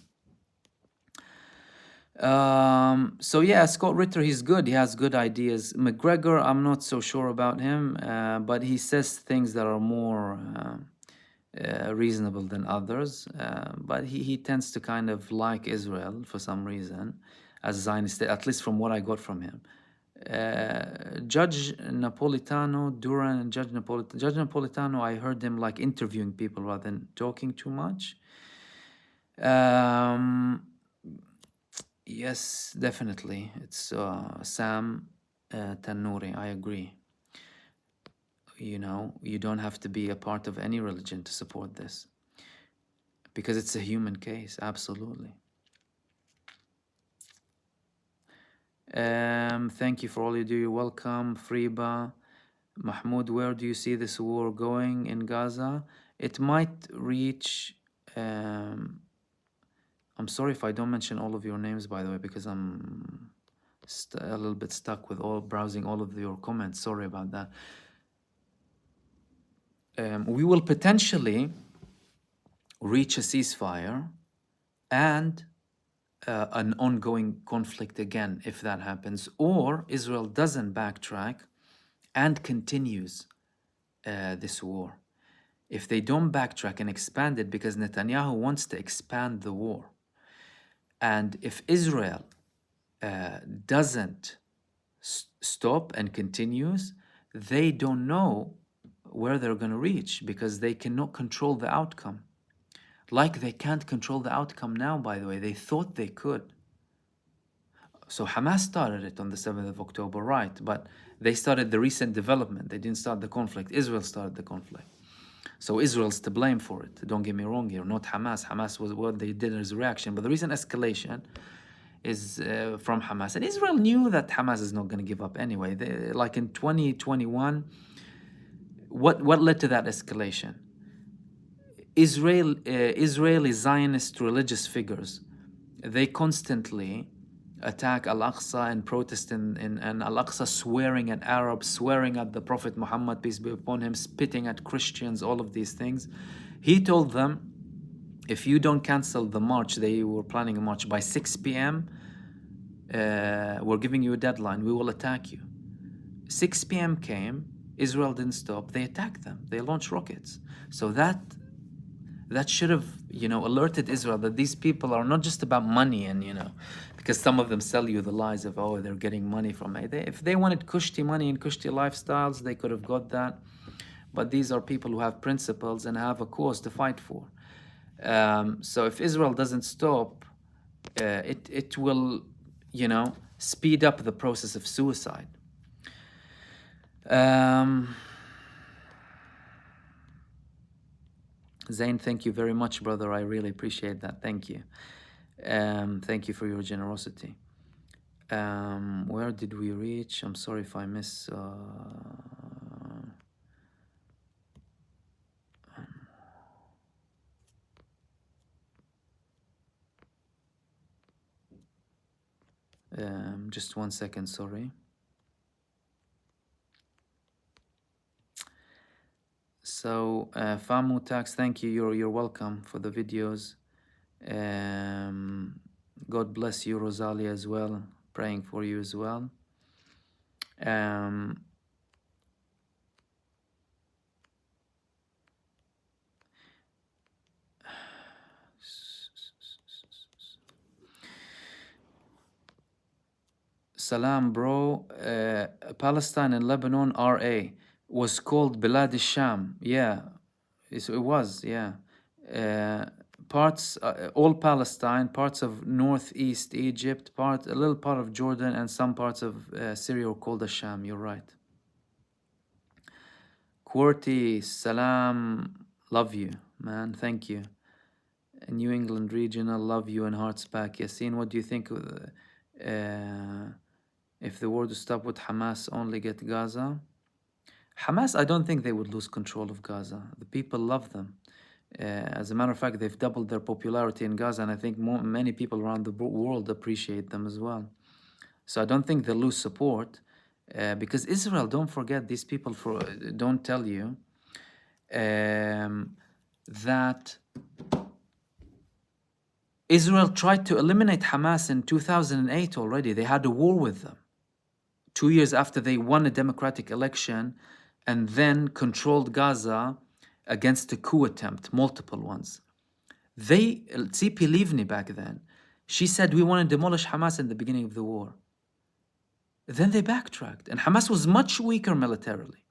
So yeah, Scott Ritter, he's good. He has good ideas. McGregor, I'm not so sure about him, but he says things that are more reasonable than others. But he tends to kind of like Israel for some reason, as Zionist, at least from what I got from him. Judge Napolitano, Duran and Judge Napolitano, I heard him like interviewing people rather than talking too much. Yes, definitely. It's Sam Tannouri, I agree. you don't have to be a part of any religion to support this, because it's a human case, absolutely. Thank you for all you do. You're welcome, Freeba. Mahmoud, where do you see this war going in Gaza? It might reach. I'm sorry if I don't mention all of your names, by the way, because I'm a little bit stuck with browsing all of your comments. Sorry about that. We will potentially reach a ceasefire and an ongoing conflict again if that happens, or Israel doesn't backtrack and continues this war. If they don't backtrack and expand it, because Netanyahu wants to expand the war, and if Israel doesn't stop and continues, they don't know where they're going to reach, because they cannot control the outcome. Like they can't control the outcome now, by the way. They thought they could. So Hamas started it on the 7th of October, right? But they started the recent development. They didn't start the conflict. Israel started the conflict. So Israel's to blame for it. Don't get me wrong here, not Hamas. Hamas was what they did as a reaction. But the recent escalation is from Hamas. And Israel knew that Hamas is not going to give up anyway. Like in 2021, what led to that escalation? Israeli Zionist religious figures, they constantly attack Al-Aqsa and protest in Al-Aqsa, swearing at Arabs, swearing at the Prophet Muhammad, peace be upon him, spitting at Christians, all of these things. He told them, if you don't cancel the march, they were planning a march, by 6 p.m., we're giving you a deadline, we will attack you. 6 p.m. came, Israel didn't stop, they attacked them, they launched rockets. So that should have, alerted Israel that these people are not just about money, and, because some of them sell you the lies of, oh, they're getting money from it. If they wanted kushti money and kushti lifestyles, they could have got that. But these are people who have principles and have a cause to fight for. So if Israel doesn't stop, it will, speed up the process of suicide. Zain, thank you very much, brother. I really appreciate that. Thank you. Thank you for your generosity. Where did we reach? I'm sorry if I miss... just 1 second, sorry. So, Famu Tax, thank you. You're welcome for the videos. God bless you, Rosalia, as well. Praying for you as well. Salam, bro. Palestine and Lebanon, RA, was called Bilad al-Sham. Yeah, it was, yeah. Parts, all Palestine, parts of northeast Egypt, a little part of Jordan, and some parts of Syria were called Sham. You're right. Qwerty, salam, love you, man, thank you. New England Regional, love you, and hearts back. Yassine, what do you think if the war to stop with Hamas only get Gaza? Hamas, I don't think they would lose control of Gaza. The people love them. As a matter of fact, they've doubled their popularity in Gaza, and I think many people around the world appreciate them as well. So I don't think they'll lose support, because Israel, don't forget, these people don't tell you that Israel tried to eliminate Hamas in 2008 already. They had a war with them 2 years after they won a democratic election, and then controlled Gaza against a coup attempt, multiple ones. Tzipi Livni back then, she said, we want to demolish Hamas in the beginning of the war. Then they backtracked, and Hamas was much weaker militarily.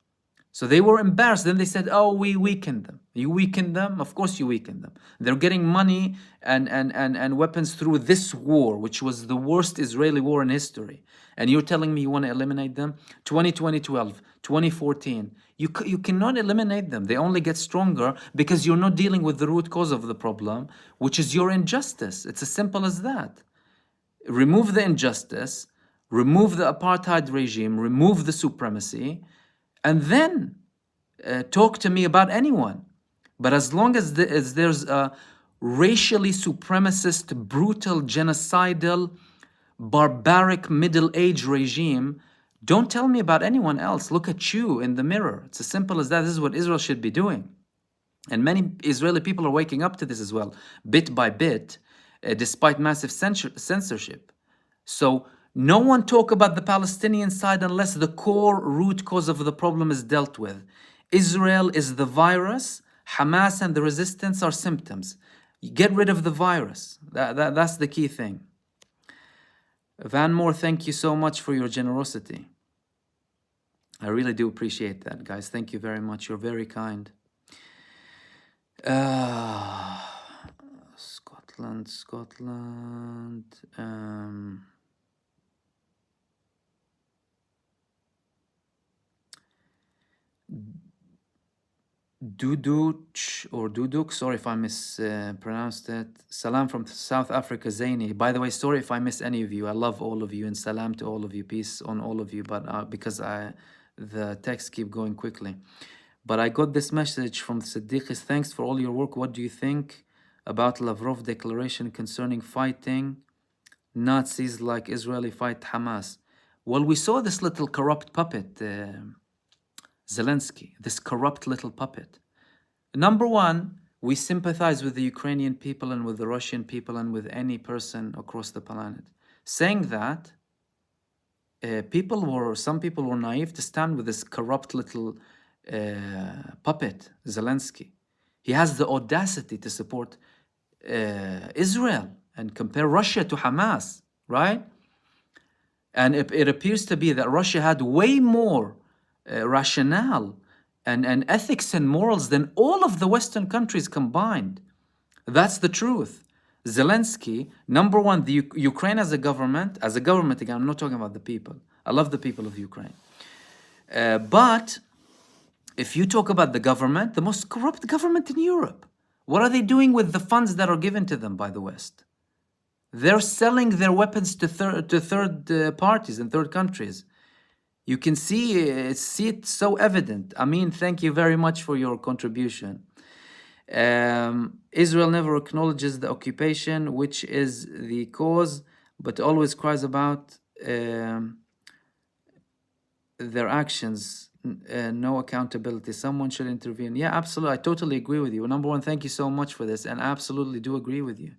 So they were embarrassed. Then they said, oh, we weakened them. You weakened them? Of course you weakened them. They're getting money and weapons through this war, which was the worst Israeli war in history. And you're telling me you want to eliminate them? 2012, 2014. You cannot eliminate them. They only get stronger because you're not dealing with the root cause of the problem, which is your injustice. It's as simple as that. Remove the injustice, remove the apartheid regime, remove the supremacy, and then talk to me about anyone. But as long as there's a racially supremacist, brutal, genocidal, barbaric middle age regime, don't tell me about anyone else. Look at you in the mirror. It's as simple as that. This is what Israel should be doing. And many Israeli people are waking up to this as well, bit by bit, despite massive censorship. So no one talk about the Palestinian side unless the core root cause of the problem is dealt with. Israel is the virus. Hamas and the resistance are symptoms. You get rid of the virus. That's the key thing. Van Moore, thank you so much for your generosity. I really do appreciate that, guys. Thank you very much. You're very kind. Scotland. Duduch or Duduk, sorry if I mispronounced it. Salam from South Africa, Zaini. By the way, sorry if I miss any of you. I love all of you and salam to all of you. Peace on all of you. But because the texts keep going quickly. But I got this message from Siddiqis. Thanks for all your work. What do you think about Lavrov declaration concerning fighting Nazis like Israeli fight Hamas? Well, we saw this little corrupt puppet, Zelensky, this corrupt little puppet. Number one, we sympathize with the Ukrainian people and with the Russian people and with any person across the planet. Saying that, some people were naive to stand with this corrupt little puppet, Zelensky. He has the audacity to support Israel and compare Russia to Hamas, right? And it appears to be that Russia had way more rationale and ethics and morals than all of the Western countries combined. That's the truth. Zelensky, number one, the Ukraine as a government again, I'm not talking about the people. I love the people of Ukraine. But if you talk about the government, the most corrupt government in Europe, what are they doing with the funds that are given to them by the West? They're selling their weapons to third parties and third countries. You can see it so evident. Amin, thank you very much for your contribution. Israel never acknowledges the occupation, which is the cause, but always cries about their actions. No accountability. Someone should intervene. Yeah, absolutely. I totally agree with you. Number one, thank you so much for this, and I absolutely do agree with you.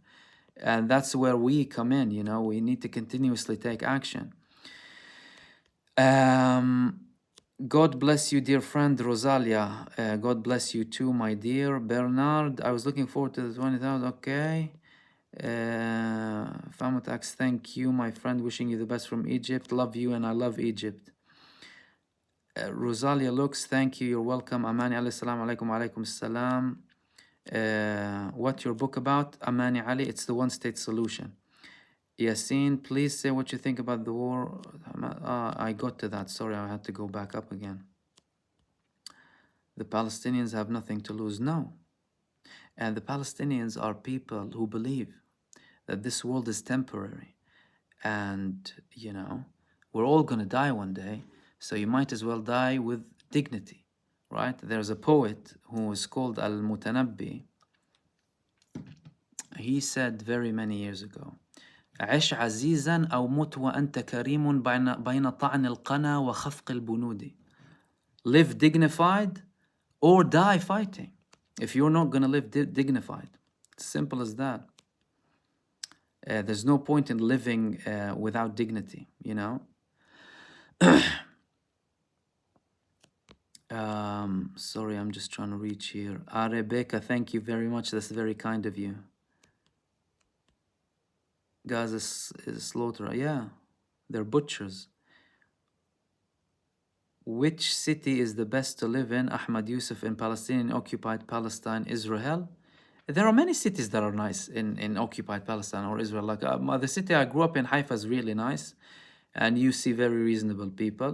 And that's where we come in, you know, we need to continuously take action. God bless you, dear friend Rosalia. God bless you too, my dear Bernard. I was looking forward to the 20,000. Okay. Famatax, thank you, my friend. Wishing you the best from Egypt. Love you, and I love Egypt. Rosalia looks, thank you. You're welcome. Amani alayhi salam alaikum alaikum salam. What your book about? Amani Ali. It's the one-state solution. Yassine, please say what you think about the war. I got to that. Sorry, I had to go back up again. The Palestinians have nothing to lose. No. And the Palestinians are people who believe that this world is temporary. And, you know, we're all going to die one day. So you might as well die with dignity, right? There's a poet who is called Al-Mutanabbi. He said very many years ago, عش عزيزا أو مت وأنت كريم بين طعن القنا وخفق البنود. Live dignified or die fighting. If you're not going to live dignified, it's simple as that. There's no point in living without dignity, you know. Sorry, I'm just trying to reach here. Rebecca, thank you very much. That's very kind of you. Gaza is slaughter. Yeah, they're butchers. Which city is the best to live in? Ahmad Yusuf in Palestinian occupied Palestine, Israel. There are many cities that are nice in occupied Palestine or Israel. Like the city I grew up in, Haifa, is really nice, and you see very reasonable people,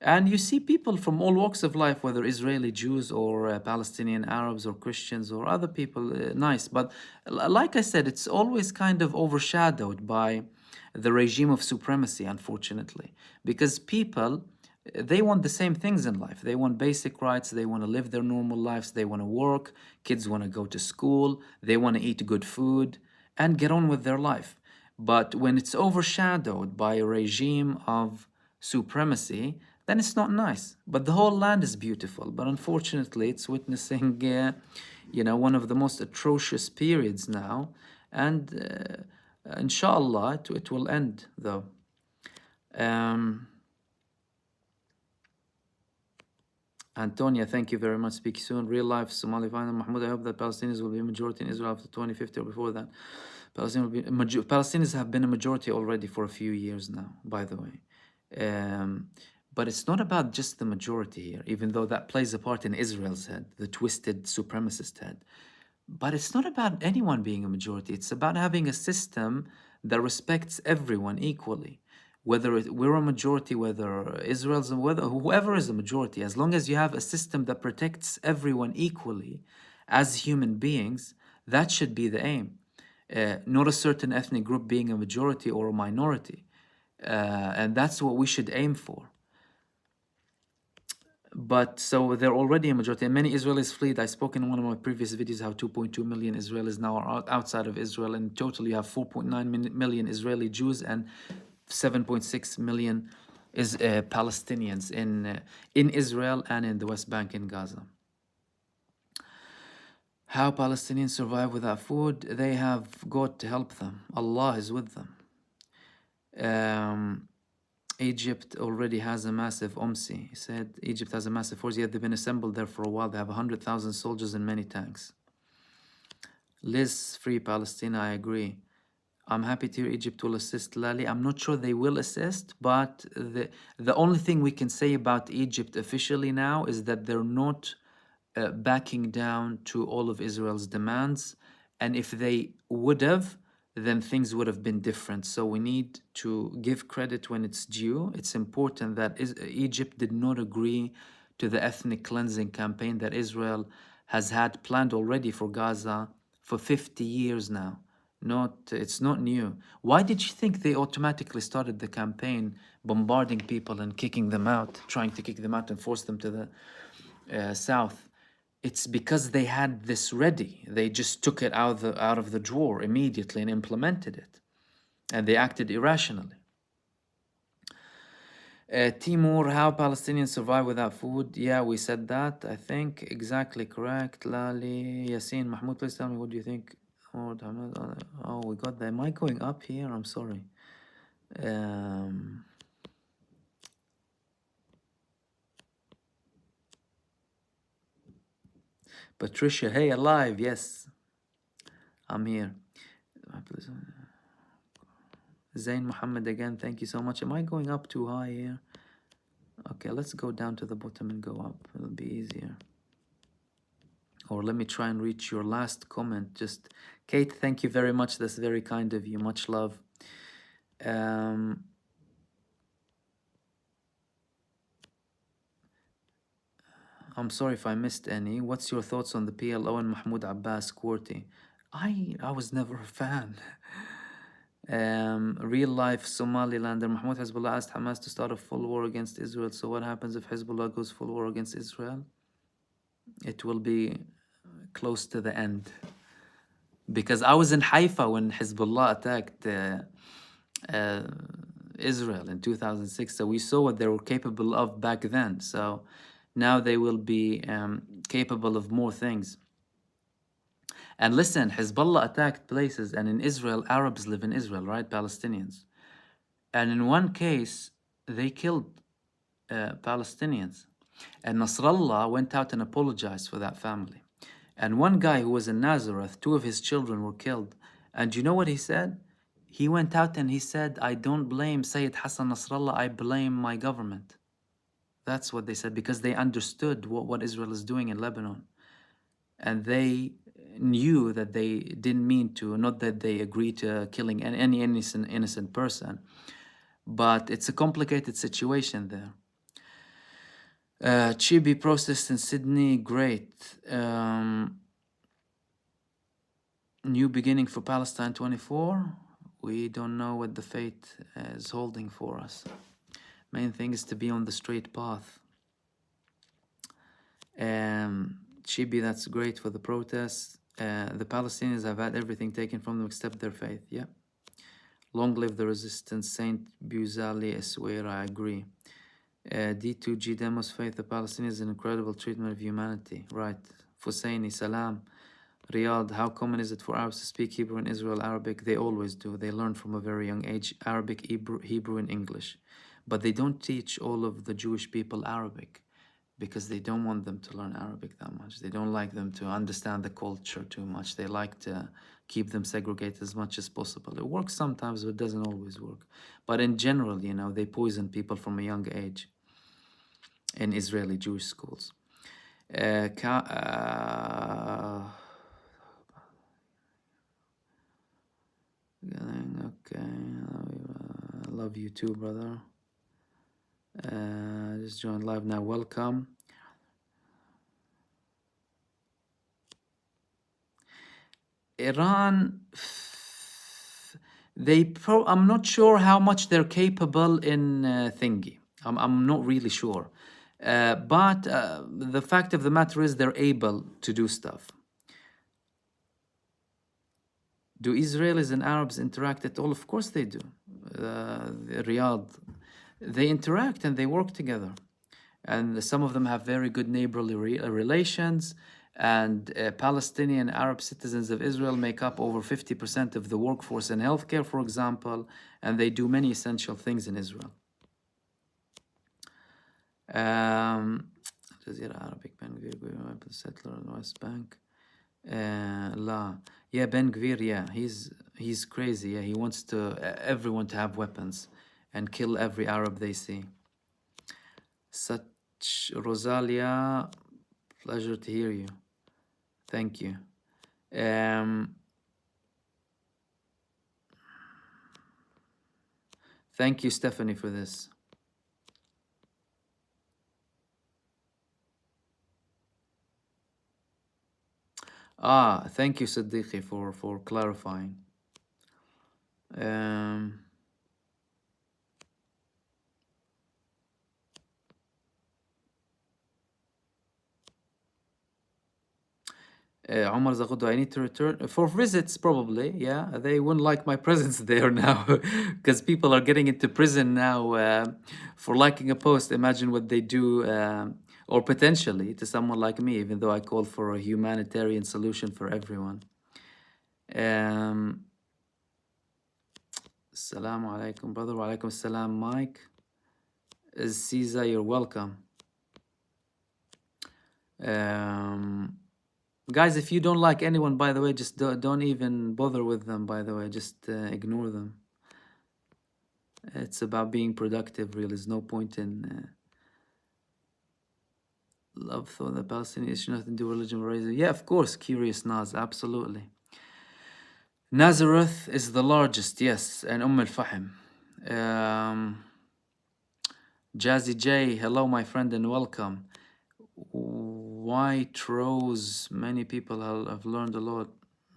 and you see people from all walks of life, whether Israeli Jews or Palestinian Arabs or Christians or other people. Nice, but like I said, it's always kind of overshadowed by the regime of supremacy, unfortunately, because people, they want the same things in life. They want basic rights. They want to live their normal lives. They want to work. Kids want to go to school. They want to eat good food and get on with their life. But when it's overshadowed by a regime of supremacy, then it's not nice. But the whole land is beautiful. But unfortunately, it's witnessing, one of the most atrocious periods now. And inshallah, it will end, though. Antonia, thank you very much. Speak soon. Real life Somali final. Mahmoud, I hope that Palestinians will be a majority in Israel after 2050 or before that. Palestinians have been a majority already for a few years now, by the way. But it's not about just the majority here, even though that plays a part in Israel's head, the twisted supremacist head. But it's not about anyone being a majority. It's about having a system that respects everyone equally. Whether we're a majority, whether Israel's, whether whoever is a majority, as long as you have a system that protects everyone equally as human beings, that should be the aim. Not a certain ethnic group being a majority or a minority. And that's what we should aim for. But so they're already a majority, and many Israelis fled. I spoke in one of my previous videos how 2.2 million Israelis now are outside of Israel, and in total you have 4.9 million Israeli Jews and 7.6 million is Palestinians in Israel and in the West Bank in Gaza. How Palestinians survive without food? They have God to help them. Allah is with them. Egypt already has a massive OMSI. He said Egypt has a massive force, yet they've been assembled there for a while. They have 100,000 soldiers and many tanks. Liz, free Palestine, I agree. I'm happy to hear Egypt will assist Lali. I'm not sure they will assist, but the only thing we can say about Egypt officially now is that they're not backing down to all of Israel's demands. And if they would have, then things would have been different. So we need to give credit when it's due. It's important that Egypt did not agree to the ethnic cleansing campaign that Israel has had planned already for Gaza for 50 years now. It's not new. Why did you think they automatically started the campaign bombarding people and kicking them out, trying to kick them out and force them to the south? It's because they had this ready. They just took it out of the drawer immediately and implemented it. And they acted irrationally. Timur, how Palestinians survive without food? Yeah, we said that, I think. Exactly correct. Lali, Yassine, Mahmoud, please tell me, what do you think? Oh, we got that. Am I going up here? I'm sorry. Patricia, hey, alive. Yes, I'm here. Zain Muhammad again, thank you so much. Am I going up too high here? Okay, let's go down to the bottom and go up. It'll be easier. Or let me try and reach your last comment. Just Kate, thank you very much. That's very kind of you. Much love. I'm sorry if I missed any. What's your thoughts on the PLO and Mahmoud Abbas QWERTY? I was never a fan. Real life Somalilander. Mahmoud, Hezbollah asked Hamas to start a full war against Israel. So what happens if Hezbollah goes full war against Israel? It will be close to the end. Because I was in Haifa when Hezbollah attacked Israel in 2006. So we saw what they were capable of back then. So now they will be capable of more things. And listen, Hezbollah attacked places, and in Israel, Arabs live in Israel, right? Palestinians. And in one case, they killed Palestinians. And Nasrallah went out and apologized for that family. And one guy who was in Nazareth, 2 of his children were killed. And you know what he said? He went out and he said, I don't blame Sayyid Hassan Nasrallah, I blame my government. That's what they said, because they understood what Israel is doing in Lebanon. And they knew that they didn't mean to, not that they agreed to killing any innocent person, but it's a complicated situation there. Chibi protest in Sydney, great. New beginning for Palestine 24. We don't know what the fate is holding for us. Main thing is to be on the straight path. Chibi, that's great for the protests. The Palestinians have had everything taken from them except their faith. Yeah. Long live the resistance. Saint Buzali Eswera, I agree. D2G demos faith. The Palestinians is an incredible treatment of humanity. Right. Fusaini, salam. Riyadh, how common is it for Arabs to speak Hebrew in Israel, Arabic? They always do. They learn from a very young age Arabic, Hebrew and English. But they don't teach all of the Jewish people Arabic, because they don't want them to learn Arabic that much. They don't like them to understand the culture too much. They like to keep them segregated as much as possible. It works sometimes, but it doesn't always work. But in general, you know, they poison people from a young age in Israeli Jewish schools. Okay, I love you too, brother. Just joined live now. Welcome. Iran, I'm not sure how much they're capable in thingy. I'm not really sure. But the fact of the matter is they're able to do stuff. Do Israelis and Arabs interact at all? Of course they do. Riyadh, they interact and they work together. And some of them have very good neighborly relations. And Palestinian Arab citizens of Israel make up over 50% of the workforce in healthcare, for example, and they do many essential things in Israel. Jazeera Arabic, Ben Gvir, settler in West Bank. Yeah, Ben Gvir, yeah, he's crazy. Yeah, he wants everyone to have weapons and kill every Arab they see. Such Rosalia, pleasure to hear you. Thank you. Thank you, Stephanie, for this. Thank you, Siddiqui, for clarifying. Omar Zagudo, I need to return for visits, probably. Yeah, they wouldn't like my presence there now, because people are getting into prison now for liking a post. Imagine what they do, or potentially to someone like me, even though I call for a humanitarian solution for everyone. Assalamu alaikum, brother. Wa alaikum salam, Mike. Caesar, you're welcome. Guys, if you don't like anyone, by the way, just don't even bother with them, by the way. Just ignore them. It's about being productive, really. There's no point in love for the Palestinians. Should nothing to do with religion or race. Yeah, of course, curious Naz, absolutely. Nazareth is the largest, yes, and al-Fahim. Jazzy J, hello, my friend, and welcome. White Rose, many people have learned a lot.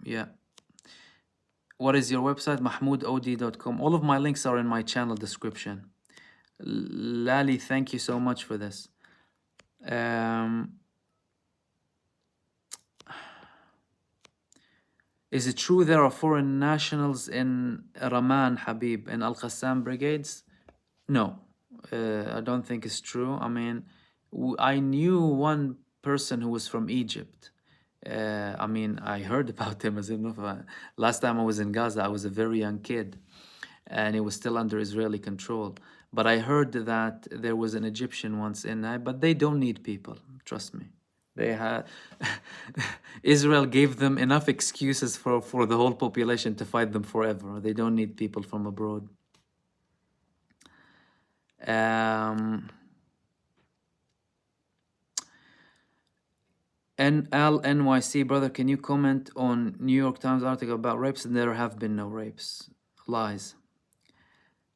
Yeah. What is your website? MahmoodOD.com. All of my links are in my channel description. Lali, thank you so much for this. Is it true there are foreign nationals in Raman, Habib, and Al-Qassam brigades? No, I don't think it's true. I mean, I knew one person who was from Egypt. I mean, I heard about him as if last time I was in Gaza, I was a very young kid and it was still under Israeli control. But I heard that there was an Egyptian once but they don't need people, trust me. They had Israel gave them enough excuses for the whole population to fight them forever. They don't need people from abroad. NL NYC, brother, can you comment on New York Times article about rapes? There have been no rapes. Lies.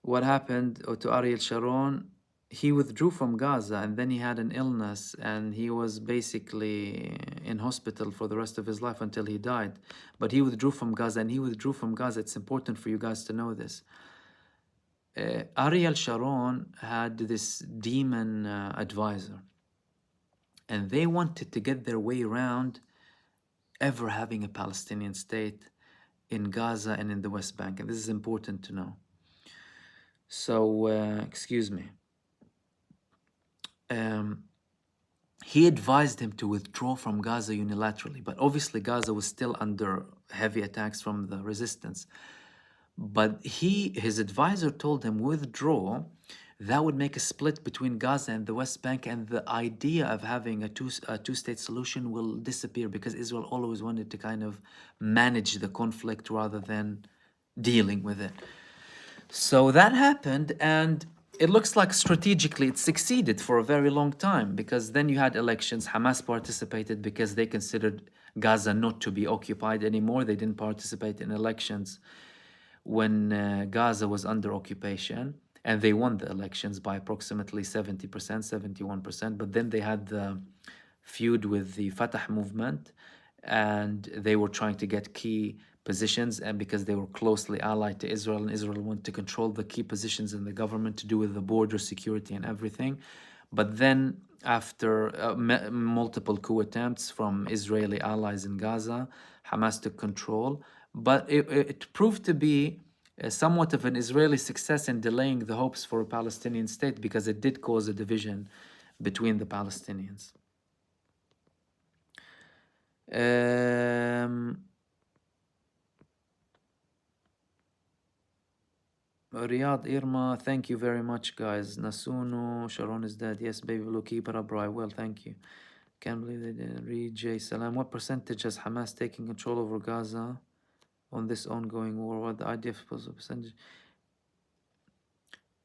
What happened to Ariel Sharon? He withdrew from Gaza and then he had an illness and he was basically in hospital for the rest of his life until he died. But he withdrew from Gaza and he withdrew from Gaza. It's important for you guys to know this. Ariel Sharon had this demon advisor, and they wanted to get their way around ever having a Palestinian state in Gaza and in the West Bank. And this is important to know. So, excuse me. He advised him to withdraw from Gaza unilaterally, but obviously Gaza was still under heavy attacks from the resistance. But his advisor told him withdraw. That would make a split between Gaza and the West Bank, and the idea of having a two-state solution will disappear because Israel always wanted to kind of manage the conflict rather than dealing with it. So that happened, and it looks like strategically it succeeded for a very long time, because then you had elections. Hamas participated because they considered Gaza not to be occupied anymore. They didn't participate in elections when Gaza was under occupation, and they won the elections by approximately 70%, 71%. But then they had the feud with the Fatah movement, and they were trying to get key positions, and because they were closely allied to Israel, and Israel wanted to control the key positions in the government to do with the border security and everything. But then after multiple coup attempts from Israeli allies in Gaza, Hamas took control. But it proved to be somewhat of an Israeli success in delaying the hopes for a Palestinian state, because it did cause a division between the Palestinians. Riyadh Irma, thank you very much, guys. Nasuno, Sharon is dead. Yes, baby blue, keep it up, bro. I will, thank you. Can't believe they didn't read J Salam. What percentage has Hamas taken control over Gaza on this ongoing war? What the idea of percentage?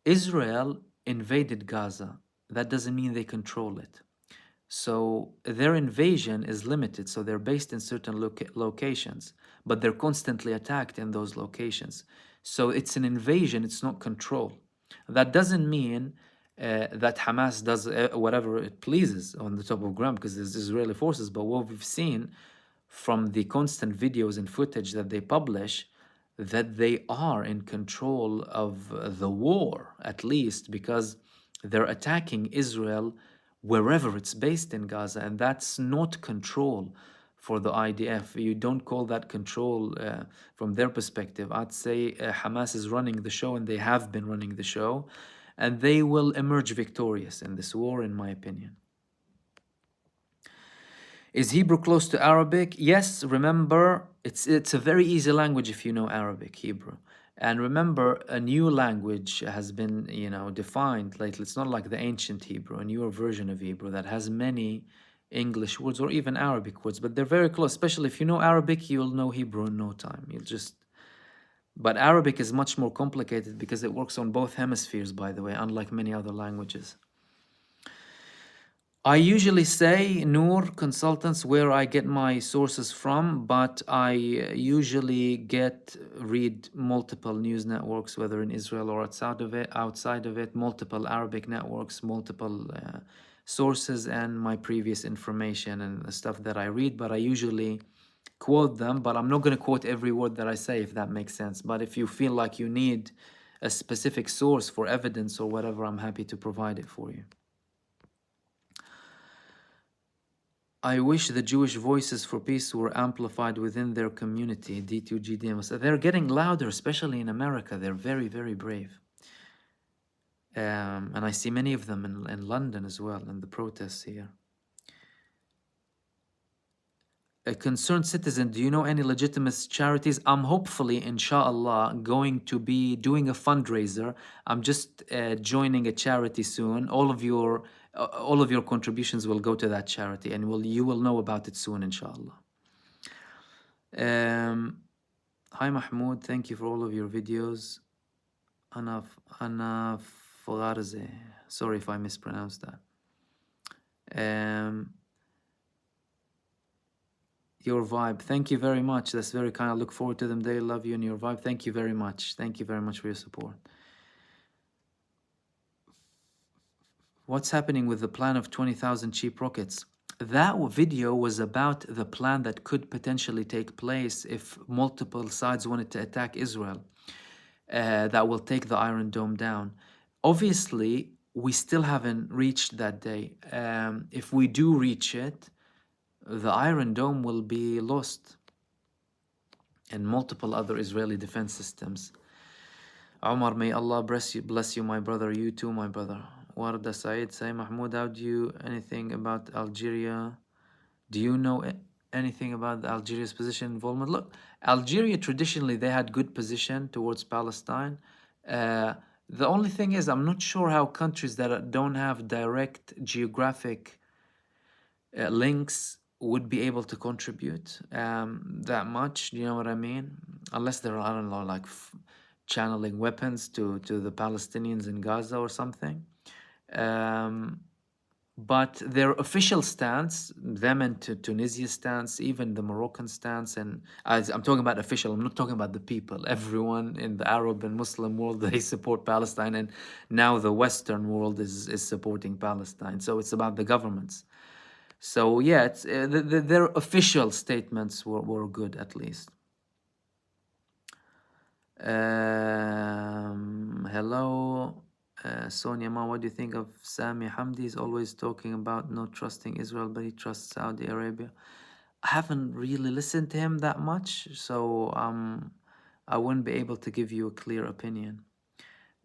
Israel invaded Gaza. That doesn't mean they control it. So their invasion is limited. So they're based in certain locations, but they're constantly attacked in those locations. So it's an invasion, it's not control. That doesn't mean that Hamas does whatever it pleases on the top of ground, because there's Israeli forces. But what we've seen from the constant videos and footage that they publish, that they are in control of the war, at least, because they're attacking Israel wherever it's based in Gaza, and that's not control for the IDF. You don't call that control from their perspective. I'd say Hamas is running the show, and they have been running the show, and they will emerge victorious in this war, in my opinion. Is Hebrew close to Arabic? Yes, remember, it's a very easy language if you know Arabic, Hebrew. And remember, a new language has been, defined lately. It's not like the ancient Hebrew, a newer version of Hebrew that has many English words or even Arabic words, but they're very close. Especially if you know Arabic, you'll know Hebrew in no time. But Arabic is much more complicated because it works on both hemispheres, by the way, unlike many other languages. I usually say Noor Consultants where I get my sources from, but I usually read multiple news networks, whether in Israel or outside of it, multiple Arabic networks, multiple sources, and my previous information and the stuff that I read. But I usually quote them, but I'm not going to quote every word that I say, if that makes sense. But if you feel like you need a specific source for evidence or whatever, I'm happy to provide it for you. I wish the Jewish voices for peace were amplified within their community, D2GDM. They're getting louder, especially in America. They're very, very brave. And I see many of them in London as well, in the protests here. A concerned citizen, do you know any legitimate charities? I'm hopefully, inshallah, going to be doing a fundraiser. I'm just joining a charity soon. All of your contributions will go to that charity, and you will know about it soon, inshallah. Hi Mahmoud, thank you for all of your videos. Ana Fogarze, sorry if I mispronounced that. Your vibe. Thank you very much. That's very kind. I look forward to them. They love you and your vibe. Thank you very much. Thank you very much for your support. What's happening with the plan of 20,000 cheap rockets? That video was about the plan that could potentially take place if multiple sides wanted to attack Israel, that will take the Iron Dome down. Obviously, we still haven't reached that day. If we do reach it, the Iron Dome will be lost, and multiple other Israeli defense systems. Omar, may Allah bless you, my brother. You too, my brother. Warda Said say, Mahmoud, how do you anything about Algeria? Do you know anything about Algeria's position involvement? Look, Algeria traditionally they had good position towards Palestine. The only thing is, I'm not sure how countries that don't have direct geographic links would be able to contribute that much. You know what I mean? Unless they're, I don't know, like channeling weapons to the Palestinians in Gaza or something. But their official stance, them and Tunisia's stance, even the Moroccan stance, and I'm talking about official, I'm not talking about the people. Everyone in the Arab and Muslim world, they support Palestine, and now the Western world is supporting Palestine. So it's about the governments. So yeah, it's, their official statements were good, at least. Hello, Sonia Ma, what do you think of Sami Hamdi? He's always talking about not trusting Israel, but he trusts Saudi Arabia. I haven't really listened to him that much, so I wouldn't be able to give you a clear opinion.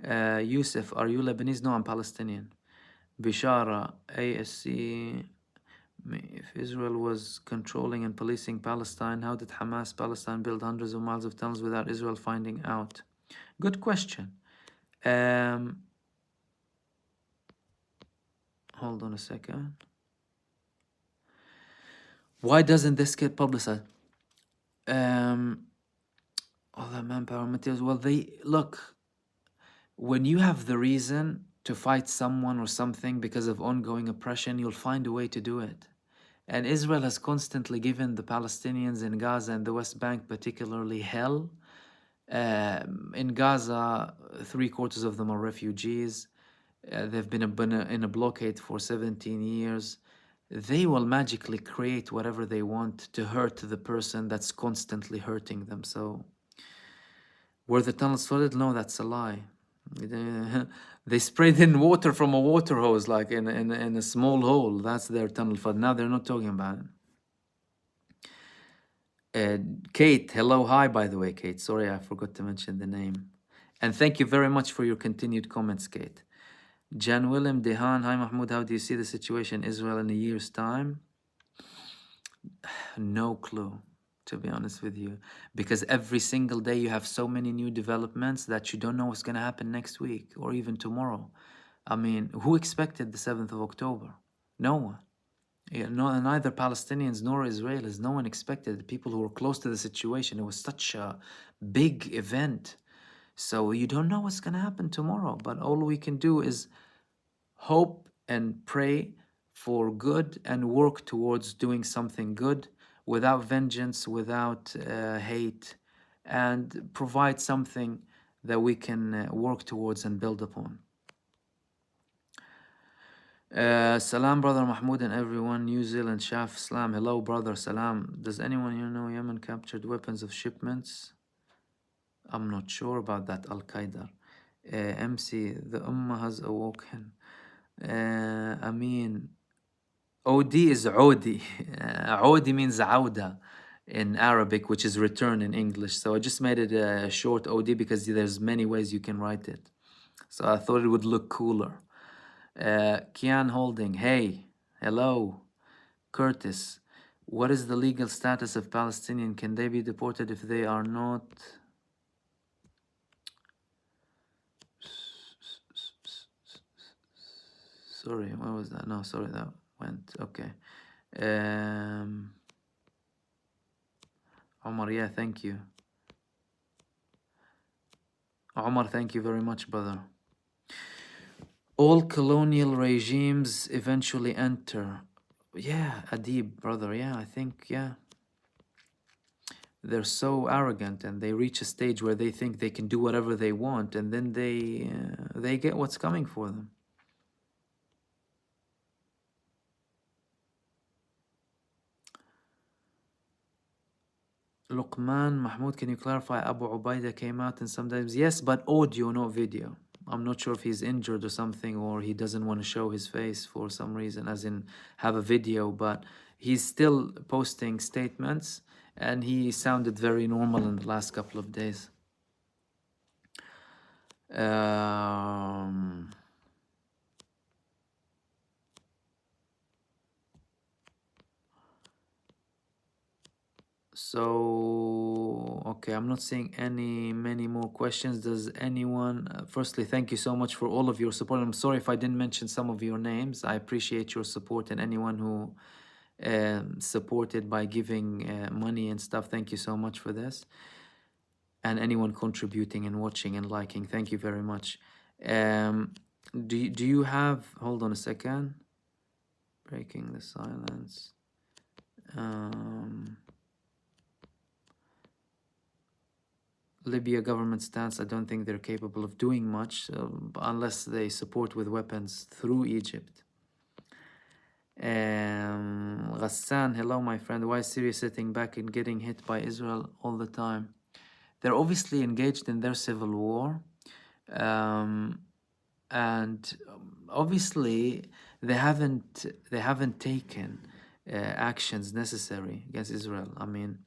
Yusuf, are you Lebanese? No, I'm Palestinian. Bishara, ASC. If Israel was controlling and policing Palestine, how did Hamas Palestine build hundreds of miles of tunnels without Israel finding out? Good question. Hold on a second. Why doesn't this get publicized? All that manpower materials. Well, they look, when you have the reason to fight someone or something because of ongoing oppression, you'll find a way to do it. And Israel has constantly given the Palestinians in Gaza and the West Bank particularly hell. In Gaza, 3/4 of them are refugees. They've been in a blockade for 17 years. They will magically create whatever they want to hurt the person that's constantly hurting them. So, were the tunnels flooded? No, that's a lie. They sprayed in water from a water hose, like in a small hole. That's their tunnel flood. Now they're not talking about it. Kate, hello, hi, by the way, Kate. Sorry, I forgot to mention the name. And thank you very much for your continued comments, Kate. Jan Willem Dehan, hi, Mahmoud. How do you see the situation in Israel in a year's time? No clue, to be honest with you, because every single day you have so many new developments that you don't know what's going to happen next week or even tomorrow. I mean, who expected the 7th of October? No one. Yeah, no, neither Palestinians nor Israelis. No one expected. The people who were close to the situation. It was such a big event. So you don't know what's going to happen tomorrow. But all we can do is hope and pray for good and work towards doing something good without vengeance, without hate, and provide something that we can work towards and build upon. Salam, brother Mahmoud and everyone. New Zealand, Shaf, Salam. Hello, brother, Salam. Does anyone here know Yemen captured weapons of shipments? I'm not sure about that, Al-Qaeda. MC, the Ummah has awoken. I mean, OD is Odi. Odi means Auda in Arabic, which is return in English. So I just made it a short OD because there's many ways you can write it. So I thought it would look cooler. Kian Holding, hey, hello. Curtis, what is the legal status of Palestinian? Can they be deported if they are not? Sorry, what was that? No, sorry, that went, okay. Omar, yeah, thank you. Omar, thank you very much, brother. All colonial regimes eventually enter. Yeah, Adib, brother, yeah, I think, yeah. they're so arrogant, and they reach a stage where they think they can do whatever they want, and then they get what's coming for them. Luqman, Mahmoud, can you clarify? Abu Ubaida came out and sometimes, yes, but audio, not video. I'm not sure if he's injured or something, or he doesn't want to show his face for some reason, as in have a video, but he's still posting statements, and he sounded very normal in the last couple of days. So, okay, I'm not seeing many more questions. Does anyone, firstly, thank you so much for all of your support. I'm sorry if I didn't mention some of your names. I appreciate your support, and anyone who supported by giving money and stuff. Thank you so much for this. And anyone contributing and watching and liking, thank you very much. Do you have, hold on a second, breaking the silence. Libya government stance, I don't think they're capable of doing much unless they support with weapons through Egypt. Ghassan, hello my friend. Why is Syria sitting back and getting hit by Israel all the time? They're obviously engaged in their civil war. And obviously they haven't taken actions necessary against Israel. I mean,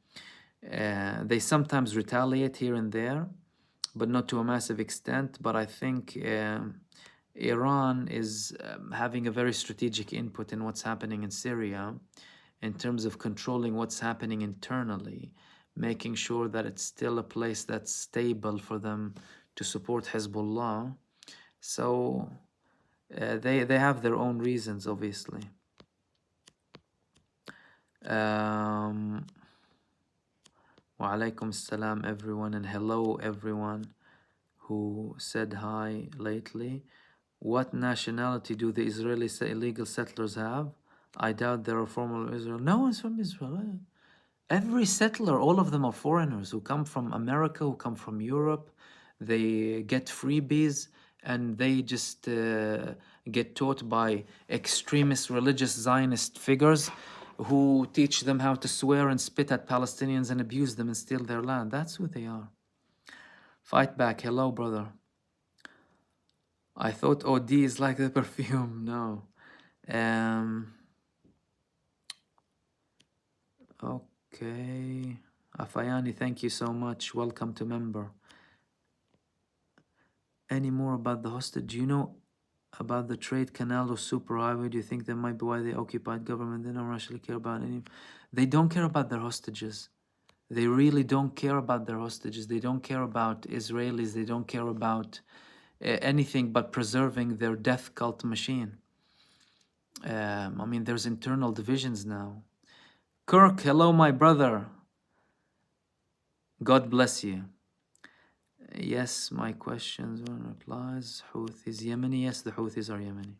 they sometimes retaliate here and there, but not to a massive extent. But I think Iran is having a very strategic input in what's happening in Syria in terms of controlling what's happening internally, making sure that it's still a place that's stable for them to support Hezbollah. So they have their own reasons, obviously. Wa alaikum salam, everyone, and hello, everyone who said hi lately. What nationality do the Israeli illegal settlers have? I doubt they're from Israel. No one's from Israel. Every settler, all of them are foreigners who come from America, who come from Europe. They get freebies, and they just get taught by extremist religious Zionist figures who teach them how to swear and spit at Palestinians and abuse them and steal their land. That's who they are. Fight back. Hello, brother. I thought OD is like the perfume. No. Okay. Afayani, thank you so much. Welcome to member. Any more about the hostage? Do you know about the trade canal or superhighway? Do you think that might be why the occupied government, they don't actually care about any? They don't care about their hostages. They really don't care about their hostages. They don't care about Israelis. They don't care about anything but preserving their death cult machine. I mean, there's internal divisions now. Kirk, hello, my brother. God bless you. Yes, my questions and replies. Houthis Yemeni. Yes, the Houthis are Yemeni.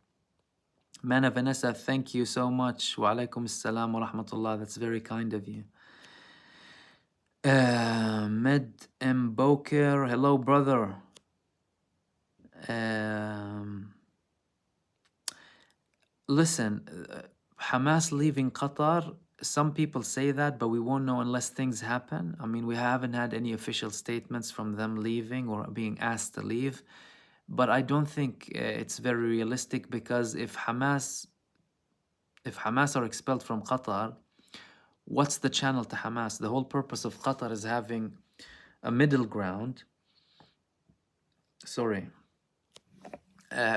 Mana Vanessa, thank you so much. Wa alaikum assalam wa rahmatullah. That's very kind of you. Med M. Boker, hello, brother. Listen, Hamas leaving Qatar, some people say that, but we won't know unless things happen. I mean, we haven't had any official statements from them leaving or being asked to leave. But I don't think it's very realistic, because if Hamas are expelled from Qatar, what's the channel to Hamas? The whole purpose of Qatar is having a middle ground. Sorry.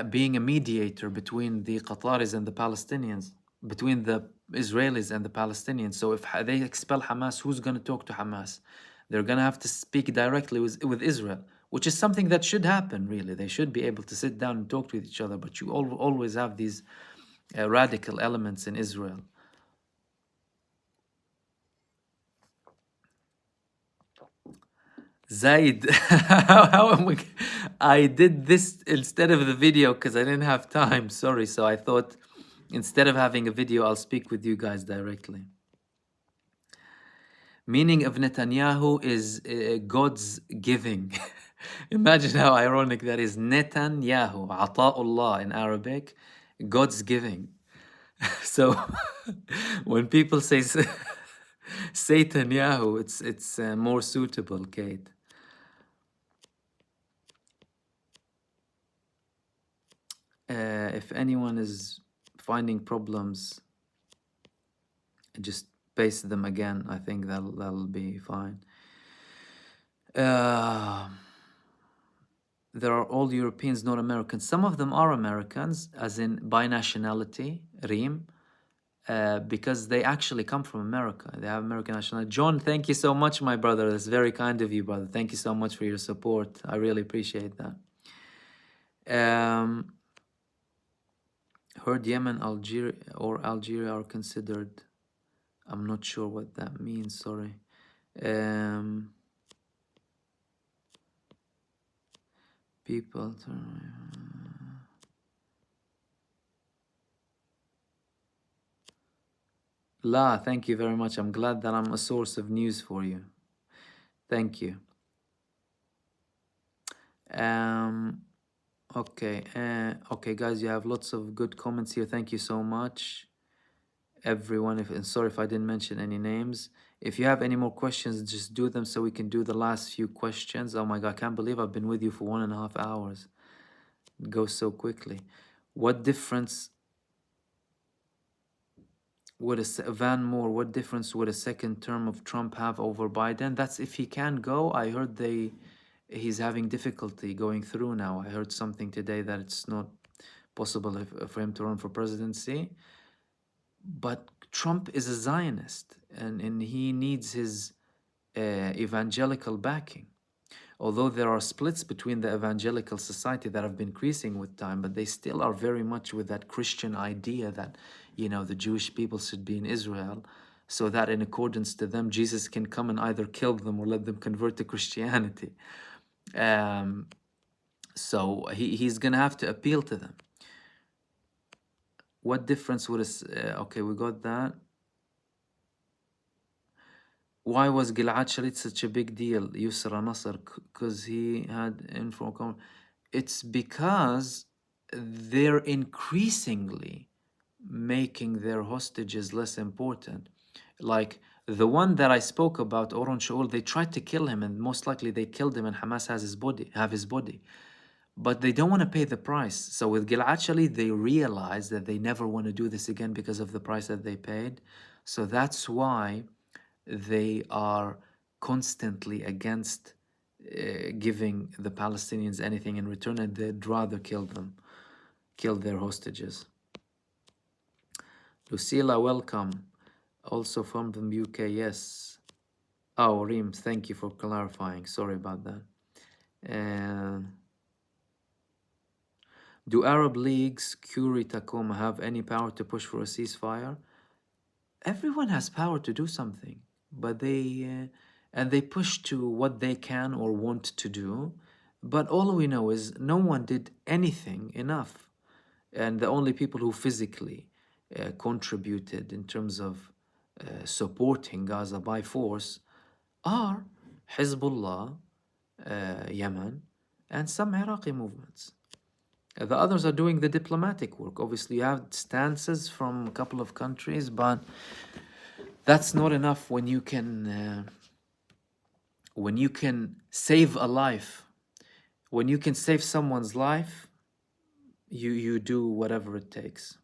Being a mediator between the Qataris and the Palestinians, between the Israelis and the Palestinians. So if they expel Hamas, who's going to talk to Hamas? They're going to have to speak directly with Israel, which is something that should happen, really. They should be able to sit down and talk to each other, but you always have these radical elements in Israel. Zaid, how am we? I did this instead of the video because I didn't have time. Sorry. So I thought instead of having a video, I'll speak with you guys directly. Meaning of Netanyahu is God's giving. Imagine how ironic that is. Netanyahu, Ata'ullah in Arabic, God's giving. So when people say Satanyahu, it's more suitable, Kate. If anyone is finding problems, just paste them again. I think that'll be fine. There are all Europeans, not Americans. Some of them are Americans, as in by nationality, Reem, because they actually come from America. They have American nationality. John, thank you so much, my brother. That's very kind of you, brother. Thank you so much for your support. I really appreciate that. Heard Yemen, Algeria are considered. I'm not sure what that means, sorry. People. La, thank you very much. I'm glad that I'm a source of news for you. Thank you. Okay, okay, guys, you have lots of good comments here. Thank you so much, everyone. And sorry if I didn't mention any names. If you have any more questions, just do them so we can do the last few questions. Oh my God, I can't believe I've been with you for 1.5 hours. It goes so quickly. What difference would Van Moore, what difference would a second term of Trump have over Biden? That's if he can go. I heard he's having difficulty going through now. I heard something today that it's not possible for him to run for presidency. But Trump is a Zionist, and he needs his evangelical backing. Although there are splits between the evangelical society that have been increasing with time, but they still are very much with that Christian idea that, you know, the Jewish people should be in Israel, so that in accordance to them, Jesus can come and either kill them or let them convert to Christianity. So he's going to have to appeal to them. What difference would okay, we got that. Why was Gilad Shalit such a big deal, Yusra Nasser? Because he had info. It's because they're increasingly making their hostages less important. Like the one that I spoke about, Oron Shaul, they tried to kill him, and most likely they killed him, and Hamas has his body. But they don't want to pay the price. So with Gilad Shalit, they realize that they never want to do this again because of the price that they paid. So that's why they are constantly against giving the Palestinians anything in return, and they'd rather kill their hostages. Lucila, welcome. Also from the UK, yes. Oh, Reem, thank you for clarifying. Sorry about that. Do Arab leagues, Curie, Tacoma have any power to push for a ceasefire? Everyone has power to do something, but they push to what they can or want to do. But all we know is no one did anything enough, and the only people who physically contributed in terms of supporting Gaza by force are Hezbollah, Yemen, and some Iraqi movements. The others are doing the diplomatic work. Obviously, you have stances from a couple of countries, but that's not enough when you can save a life. When you can save someone's life, you do whatever it takes.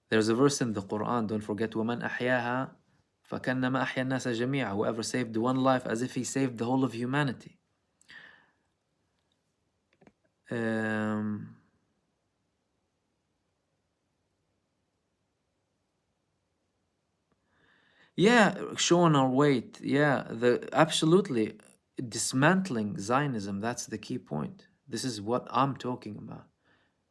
There's a verse in the Quran, don't forget, وَمَنْ أَحْيَاهَا فَكَنَّمَا أَحْيَا النَّاسَ جَمِيعًا. Whoever saved one life as if he saved the whole of humanity. Yeah, showing our weight. Yeah, absolutely dismantling Zionism. That's the key point. This is what I'm talking about.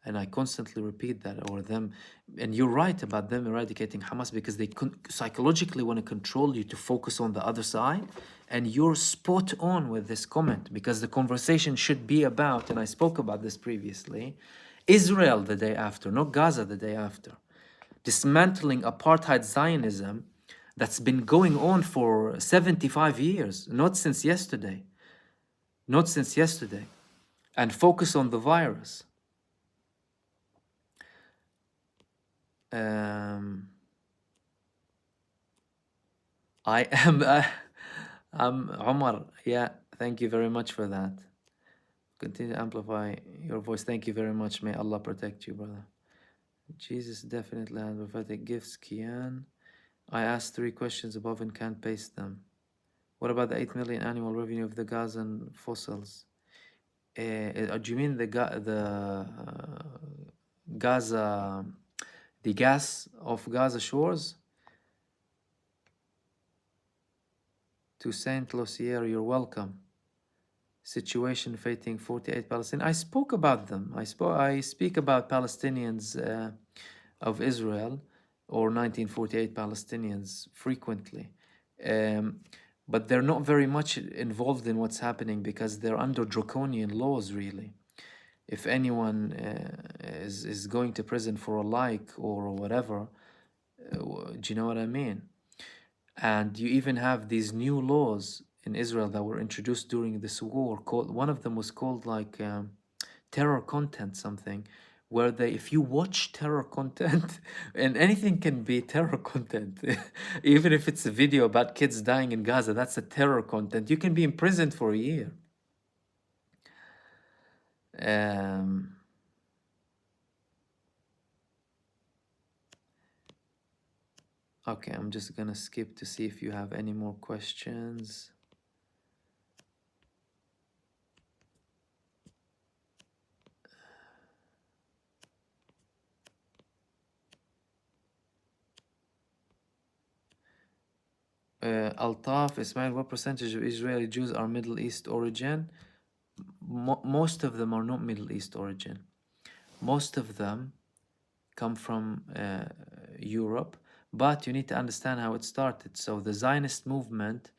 And I constantly repeat that, or them. And you're right about them eradicating Hamas because they psychologically want to control you to focus on the other side. And you're spot on with this comment, because the conversation should be about, and I spoke about this previously, Israel the day after, not Gaza the day after. Dismantling apartheid Zionism that's been going on for 75 years, not since yesterday, not since yesterday, and focus on the virus. Um, I am, I'm Omar. Yeah, thank you very much for that. Continue to amplify your voice. Thank you very much. May Allah protect you, brother. Jesus definitely had prophetic gifts, Kian. I asked 3 questions above and can't paste them. What about the 8 million annual revenue of the Gazan fossils? Do you mean the Gaza, the gas of Gaza shores? To Saint Lucier, you're welcome. Situation facing 48 Palestinians. I spoke about them. I speak about Palestinians of Israel or 1948 Palestinians frequently. But they're not very much involved in what's happening because they're under draconian laws, really. If anyone is going to prison for a like or whatever, do you know what I mean? And you even have these new laws in Israel that were introduced during this war. One of them was called like terror content something, where if you watch terror content, and anything can be terror content, even if it's a video about kids dying in Gaza, that's a terror content. You can be imprisoned for a year. Um, okay, I'm just gonna skip to see if you have any more questions. Altaf, Ismail, what percentage of Israeli Jews are Middle East origin? Most of them are not Middle East origin. Most of them come from Europe, but you need to understand how it started. So the Zionist movement,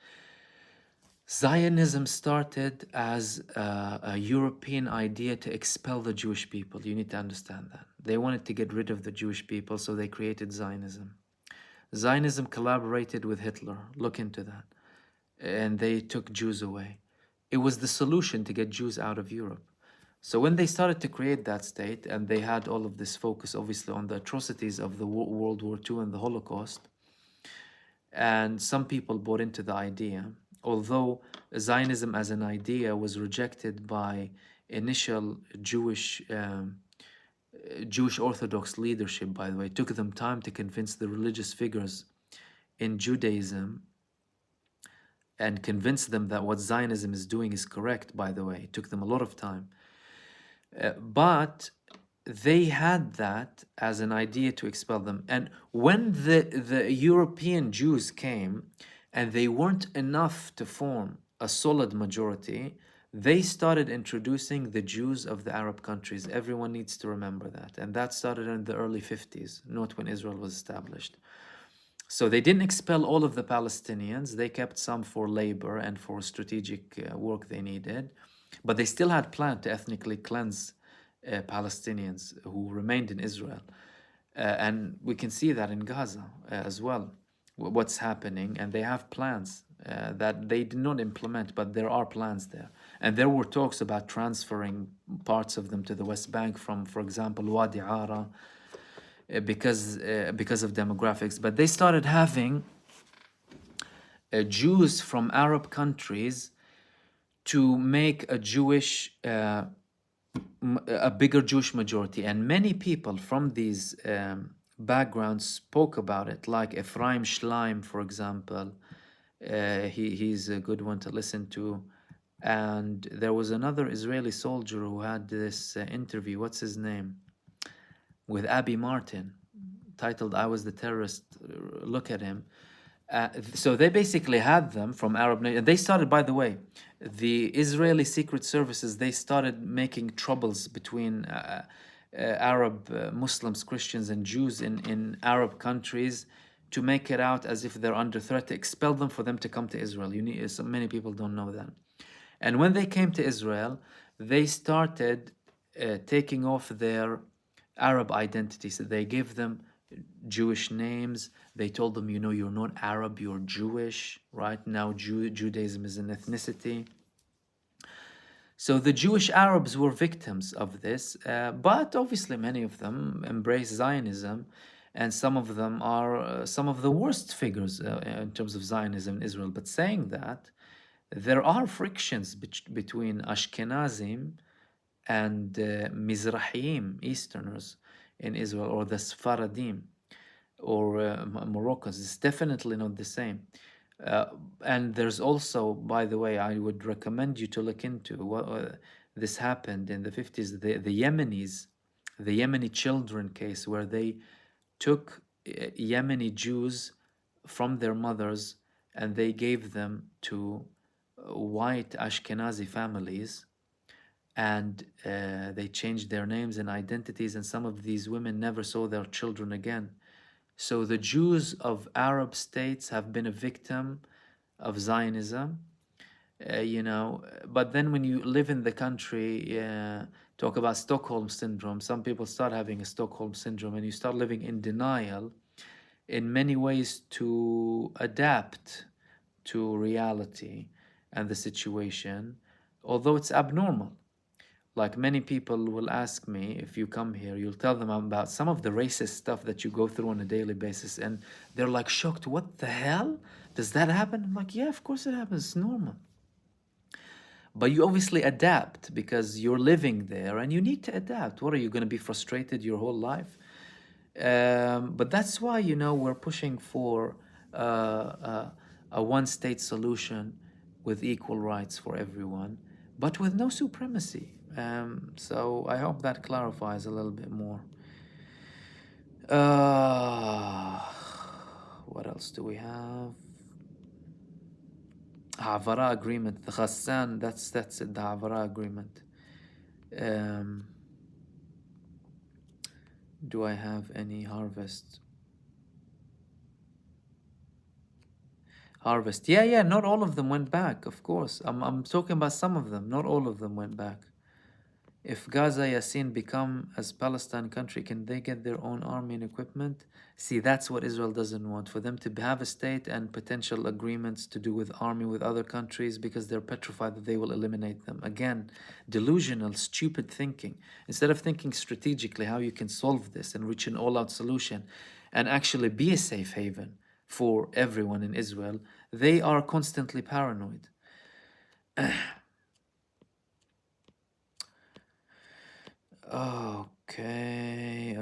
Zionism started as a European idea to expel the Jewish people. You need to understand that. They wanted to get rid of the Jewish people, so they created Zionism. Zionism collaborated with Hitler. Look into that. And they took Jews away. It was the solution to get Jews out of Europe. So when they started to create that state, and they had all of this focus, obviously, on the atrocities of the World War II and the Holocaust, and some people bought into the idea, although Zionism as an idea was rejected by initial Jewish Orthodox leadership, by the way. It took them time to convince the religious figures in Judaism and convince them that what Zionism is doing is correct, by the way. It took them a lot of time. But they had that as an idea to expel them. And when the European Jews came and they weren't enough to form a solid majority, they started introducing the Jews of the Arab countries. Everyone needs to remember that. And that started in the early 50s, not when Israel was established. So they didn't expel all of the Palestinians. They kept some for labor and for strategic work they needed. But they still had planned to ethnically cleanse Palestinians who remained in Israel. And we can see that in Gaza as well, what's happening. And they have plans that they did not implement, but there are plans there. And there were talks about transferring parts of them to the West Bank from, for example, Wadi Ara, because of demographics. But they started having Jews from Arab countries to make a bigger Jewish majority. And many people from these backgrounds spoke about it, like Ephraim Schleim, for example. He's a good one to listen to. And there was another Israeli soldier who had this interview, what's his name? With Abby Martin, titled I Was the Terrorist. Look at him. So they basically had them from Arab nations. They started, by the way, the Israeli secret services, they started making troubles between Arab Muslims, Christians, and Jews in Arab countries to make it out as if they're under threat, to expel them, for them to come to Israel. So many people don't know that. And when they came to Israel, they started taking off their Arab identities. They gave them Jewish names. They told them, you know, you're not Arab, you're Jewish, right? Now Judaism is an ethnicity. So the Jewish Arabs were victims of this, but obviously many of them embrace Zionism, and some of them are some of the worst figures in terms of Zionism in Israel. But saying that, there are frictions between Ashkenazim and Mizrahim, Easterners in Israel, or the Sfaradim, or Moroccans. It's definitely not the same. Uh, and there's also, by the way, I would recommend you to look into what this happened in the 50s, the Yemenis, the Yemeni children case, where they took Yemeni Jews from their mothers and they gave them to white Ashkenazi families, and they changed their names and identities, and some of these women never saw their children again. So the Jews of Arab states have been a victim of Zionism, you know. But then when you live in the country, talk about Stockholm syndrome, some people start having a Stockholm syndrome, and you start living in denial in many ways to adapt to reality and the situation, although it's abnormal. Like many people will ask me, if you come here, you'll tell them about some of the racist stuff that you go through on a daily basis, and they're like shocked. What the hell? Does that happen? I'm like, yeah, of course it happens. It's normal. But you obviously adapt because you're living there and you need to adapt. What are you going to be frustrated your whole life? But that's why, you know, we're pushing for a one-state solution with equal rights for everyone, but with no supremacy. So I hope that clarifies a little bit more. What else do we have? Havara agreement, the Ghassan, that's it, the Havara agreement. Do I have any harvest? Yeah, not all of them went back, of course. I'm talking about some of them, not all of them went back. If Gaza Yassin become as Palestine country, can they get their own army and equipment? See, that's what Israel doesn't want, for them to have a state and potential agreements to do with army with other countries, because they're petrified that they will eliminate them. Again, delusional, stupid thinking. Instead of thinking strategically how you can solve this and reach an all-out solution and actually be a safe haven for everyone in Israel, they are constantly paranoid. Okay.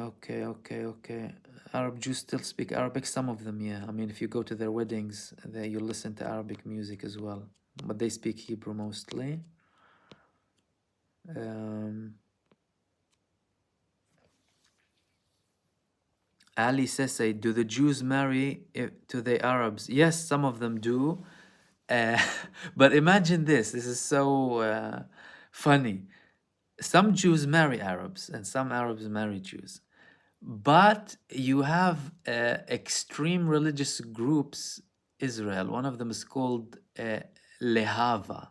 Arab Jews still speak Arabic, some of them, yeah. I mean, if you go to their weddings, you listen to Arabic music as well, but they speak Hebrew mostly. Ali says, do the Jews marry to the Arabs? Yes, some of them do. But imagine this is so funny. Some Jews marry Arabs and some Arabs marry Jews. But you have extreme religious groups, Israel. One of them is called Lehava,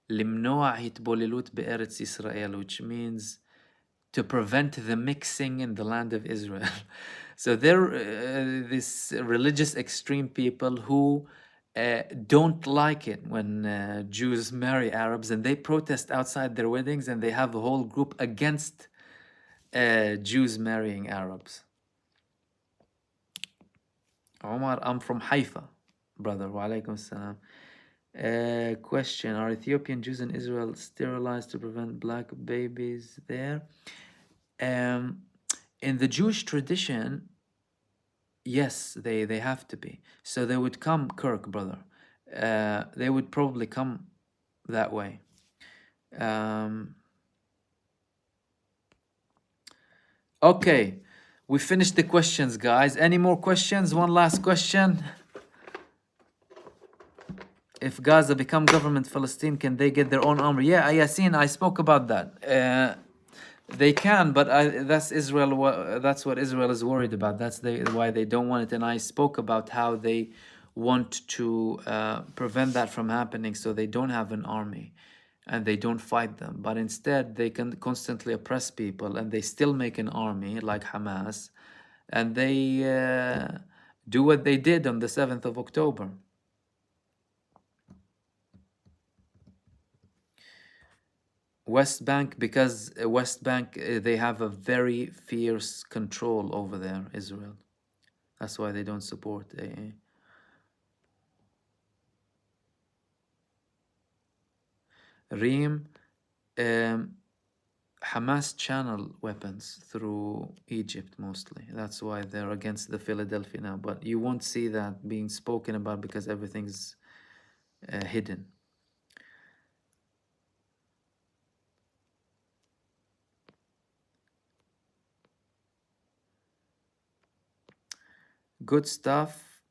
Limnoa Hitbolilut Be'eretz Israel, which means to prevent the mixing in the land of Israel. So they're this religious extreme people who don't like it when Jews marry Arabs, and they protest outside their weddings, and they have a whole group against Jews marrying Arabs. Omar, I'm from Haifa, brother. Wa alaikum salam. Question: are Ethiopian Jews in Israel sterilized to prevent black babies there? In the Jewish tradition, yes, they have to be. So they would come, Kirk, brother. They would probably come that way. Okay, we finished the questions, guys. Any more questions? One last question. If Gaza become government Palestine, can they get their own army? Yeah, Yasin, I spoke about that. They can, but that's Israel. That's what Israel is worried about. That's why they don't want it. And I spoke about how they want to prevent that from happening, so they don't have an army and they don't fight them. But instead, they can constantly oppress people, and they still make an army like Hamas. and they do what they did on the 7th of October. West Bank, because West Bank, they have a very fierce control over there, Israel. That's why they don't support AA. Reem, um, Hamas channel weapons through Egypt mostly. That's why they're against the Philadelphia now. But you won't see that being spoken about because everything's hidden. Good stuff.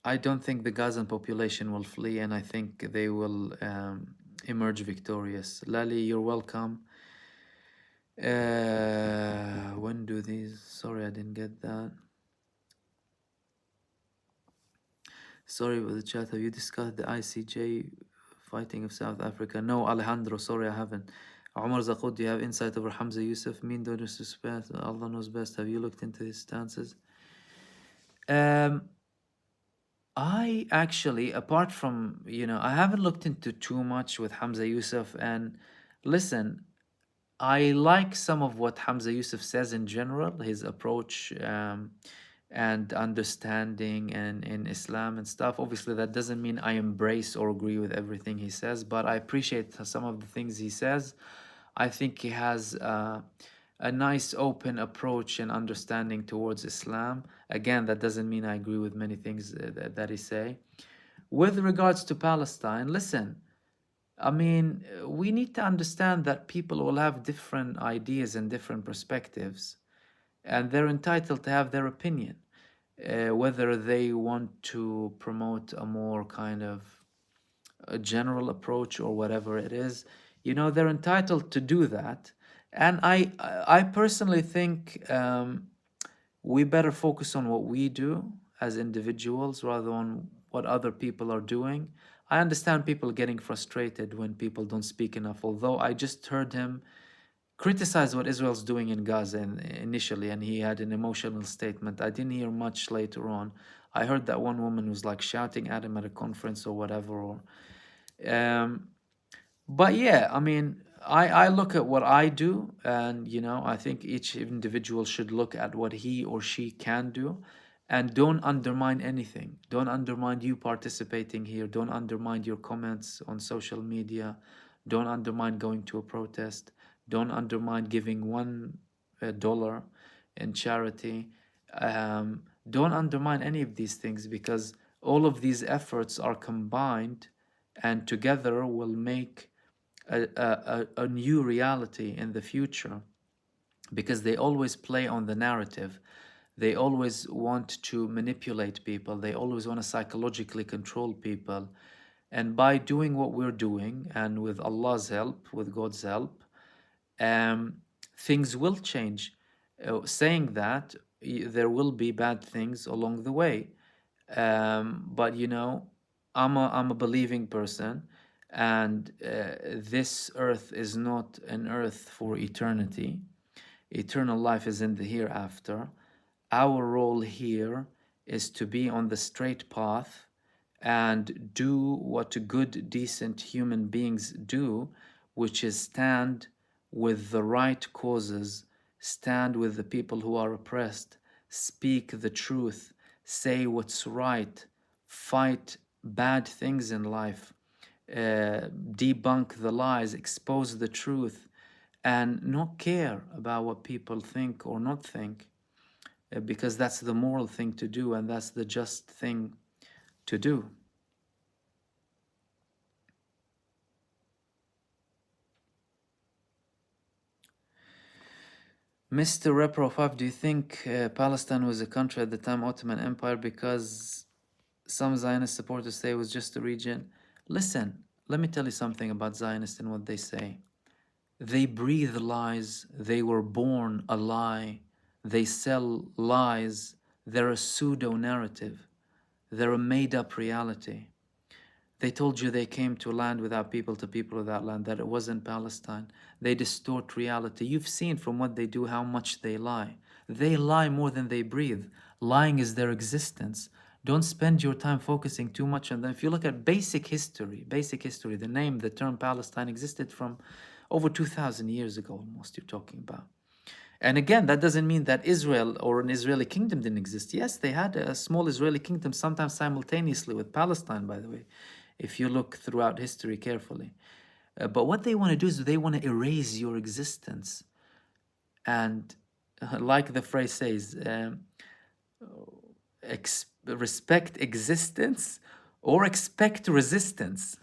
I don't think the Gazan population will flee, and I think they will emerge victorious. Lali, you're welcome. When do these? Sorry, I didn't get that. Sorry about the chat. Have you discussed the ICJ fighting of South Africa? No, Alejandro. Sorry, I haven't. Omar Zaqud, do you have insight over Hamza Yusuf? Mean don't disrespect. Allah knows best. Have you looked into his stances? I actually, apart from, I haven't looked into too much with Hamza Yusuf. And listen, I like some of what Hamza Yusuf says in general, his approach and understanding and in Islam and stuff. Obviously, that doesn't mean I embrace or agree with everything he says, but I appreciate some of the things he says. I think he has a nice open approach and understanding towards Islam. Again, that doesn't mean I agree with many things that he say. With regards to Palestine, listen, I mean, we need to understand that people will have different ideas and different perspectives, and they're entitled to have their opinion. Whether they want to promote a more kind of a general approach or whatever it is, they're entitled to do that. And I personally think we better focus on what we do as individuals rather than what other people are doing. I understand people getting frustrated when people don't speak enough, although I just heard him criticize what Israel's doing in Gaza initially, and he had an emotional statement. I didn't hear much later on. I heard that one woman was like shouting at him at a conference or whatever. Um, but yeah, I mean, I look at what I do, and I think each individual should look at what he or she can do, and don't undermine anything. Don't undermine you participating here. Don't undermine your comments on social media. Don't undermine going to a protest. Don't undermine giving $1 in charity. Don't undermine any of these things, because all of these efforts are combined and together will make a new reality in the future, because they always play on the narrative. They always want to manipulate people. They always want to psychologically control people. And by doing what we're doing, and with Allah's help, with God's help, um, things will change. Saying that, there will be bad things along the way. But I'm a believing person, and this earth is not an earth for eternity. Eternal life is in the hereafter. Our role here is to be on the straight path and do what good, decent human beings do, which is stand with the right causes, stand with the people who are oppressed, speak the truth, say what's right, fight bad things in life, debunk the lies, expose the truth, and not care about what people think or not think, because that's the moral thing to do and that's the just thing to do. Mr. Repro 5, do you think Palestine was a country at the time Ottoman Empire? Because some Zionist supporters say it was just a region. Listen, let me tell you something about Zionists and what they say. They breathe lies. They were born a lie. They sell lies. They're a pseudo-narrative. They're a made-up reality. They told you they came to land without people, to people without land, that it wasn't Palestine. They distort reality. You've seen from what they do how much they lie. They lie more than they breathe. Lying is their existence. Don't spend your time focusing too much on them. If you look at basic history, the term Palestine existed from over 2,000 years ago almost, you're talking about. And again, that doesn't mean that Israel or an Israeli kingdom didn't exist. Yes, they had a small Israeli kingdom, sometimes simultaneously with Palestine, by the way, if you look throughout history carefully. But what they want to do is they want to erase your existence. And like the phrase says, respect existence or expect resistance.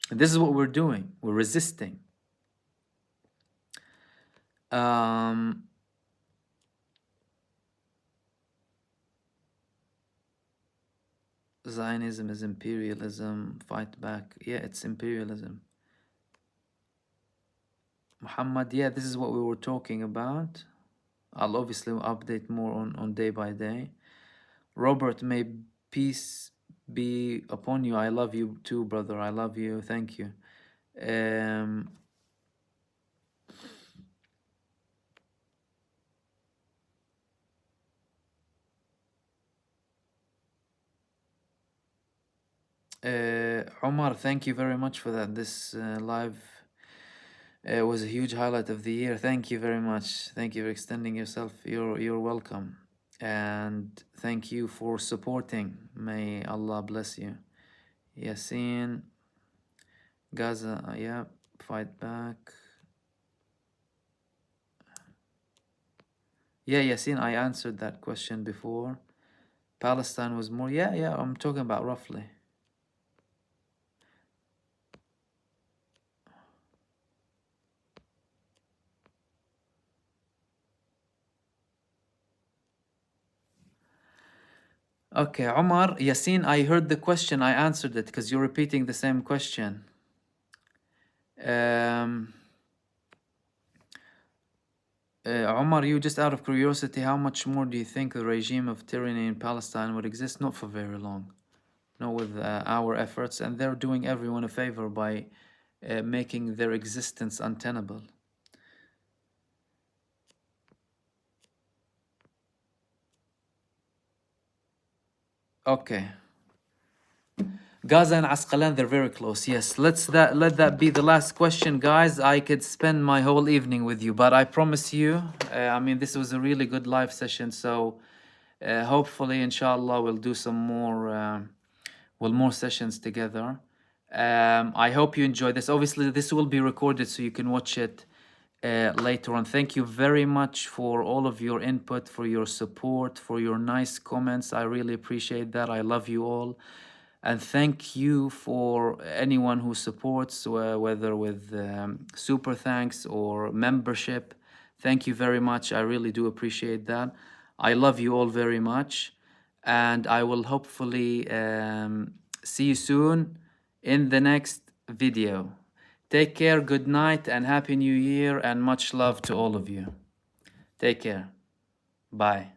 And this is what we're doing. We're resisting. Zionism is imperialism. Fight back. Yeah, it's imperialism. Muhammad, yeah, this is what we were talking about. I'll obviously update more on day by day. Robert, may peace be upon you. I love you too, brother. I love you. Thank you. Omar, thank you very much for that. This live was a huge highlight of the year. Thank you very much. Thank you for extending yourself. You're welcome. And thank you for supporting. May Allah bless you. Yasin, Gaza, yeah, fight back. Yeah, Yasin, I answered that question before. Palestine was more, yeah, I'm talking about roughly. Okay, Omar, Yasin, I heard the question, I answered it because you're repeating the same question. Omar, you just out of curiosity, how much more do you think the regime of tyranny in Palestine would exist? Not for very long. Not with our efforts, and they're doing everyone a favor by making their existence untenable. Okay. Gaza and Asqalan, they're very close. Yes, let that be the last question, guys. I could spend my whole evening with you, but I promise you, I mean, this was a really good live session. So hopefully, inshallah, we'll do some more sessions together. I hope you enjoyed this. Obviously, this will be recorded so you can watch it later on. Thank you very much for all of your input, for your support, for your nice comments. I really appreciate that. I love you all. And thank you for anyone who supports, whether with super thanks or membership. Thank you very much. I really do appreciate that. I love you all very much. And I will hopefully see you soon in the next video. Take care, good night, and Happy New Year, and much love to all of you. Take care. Bye.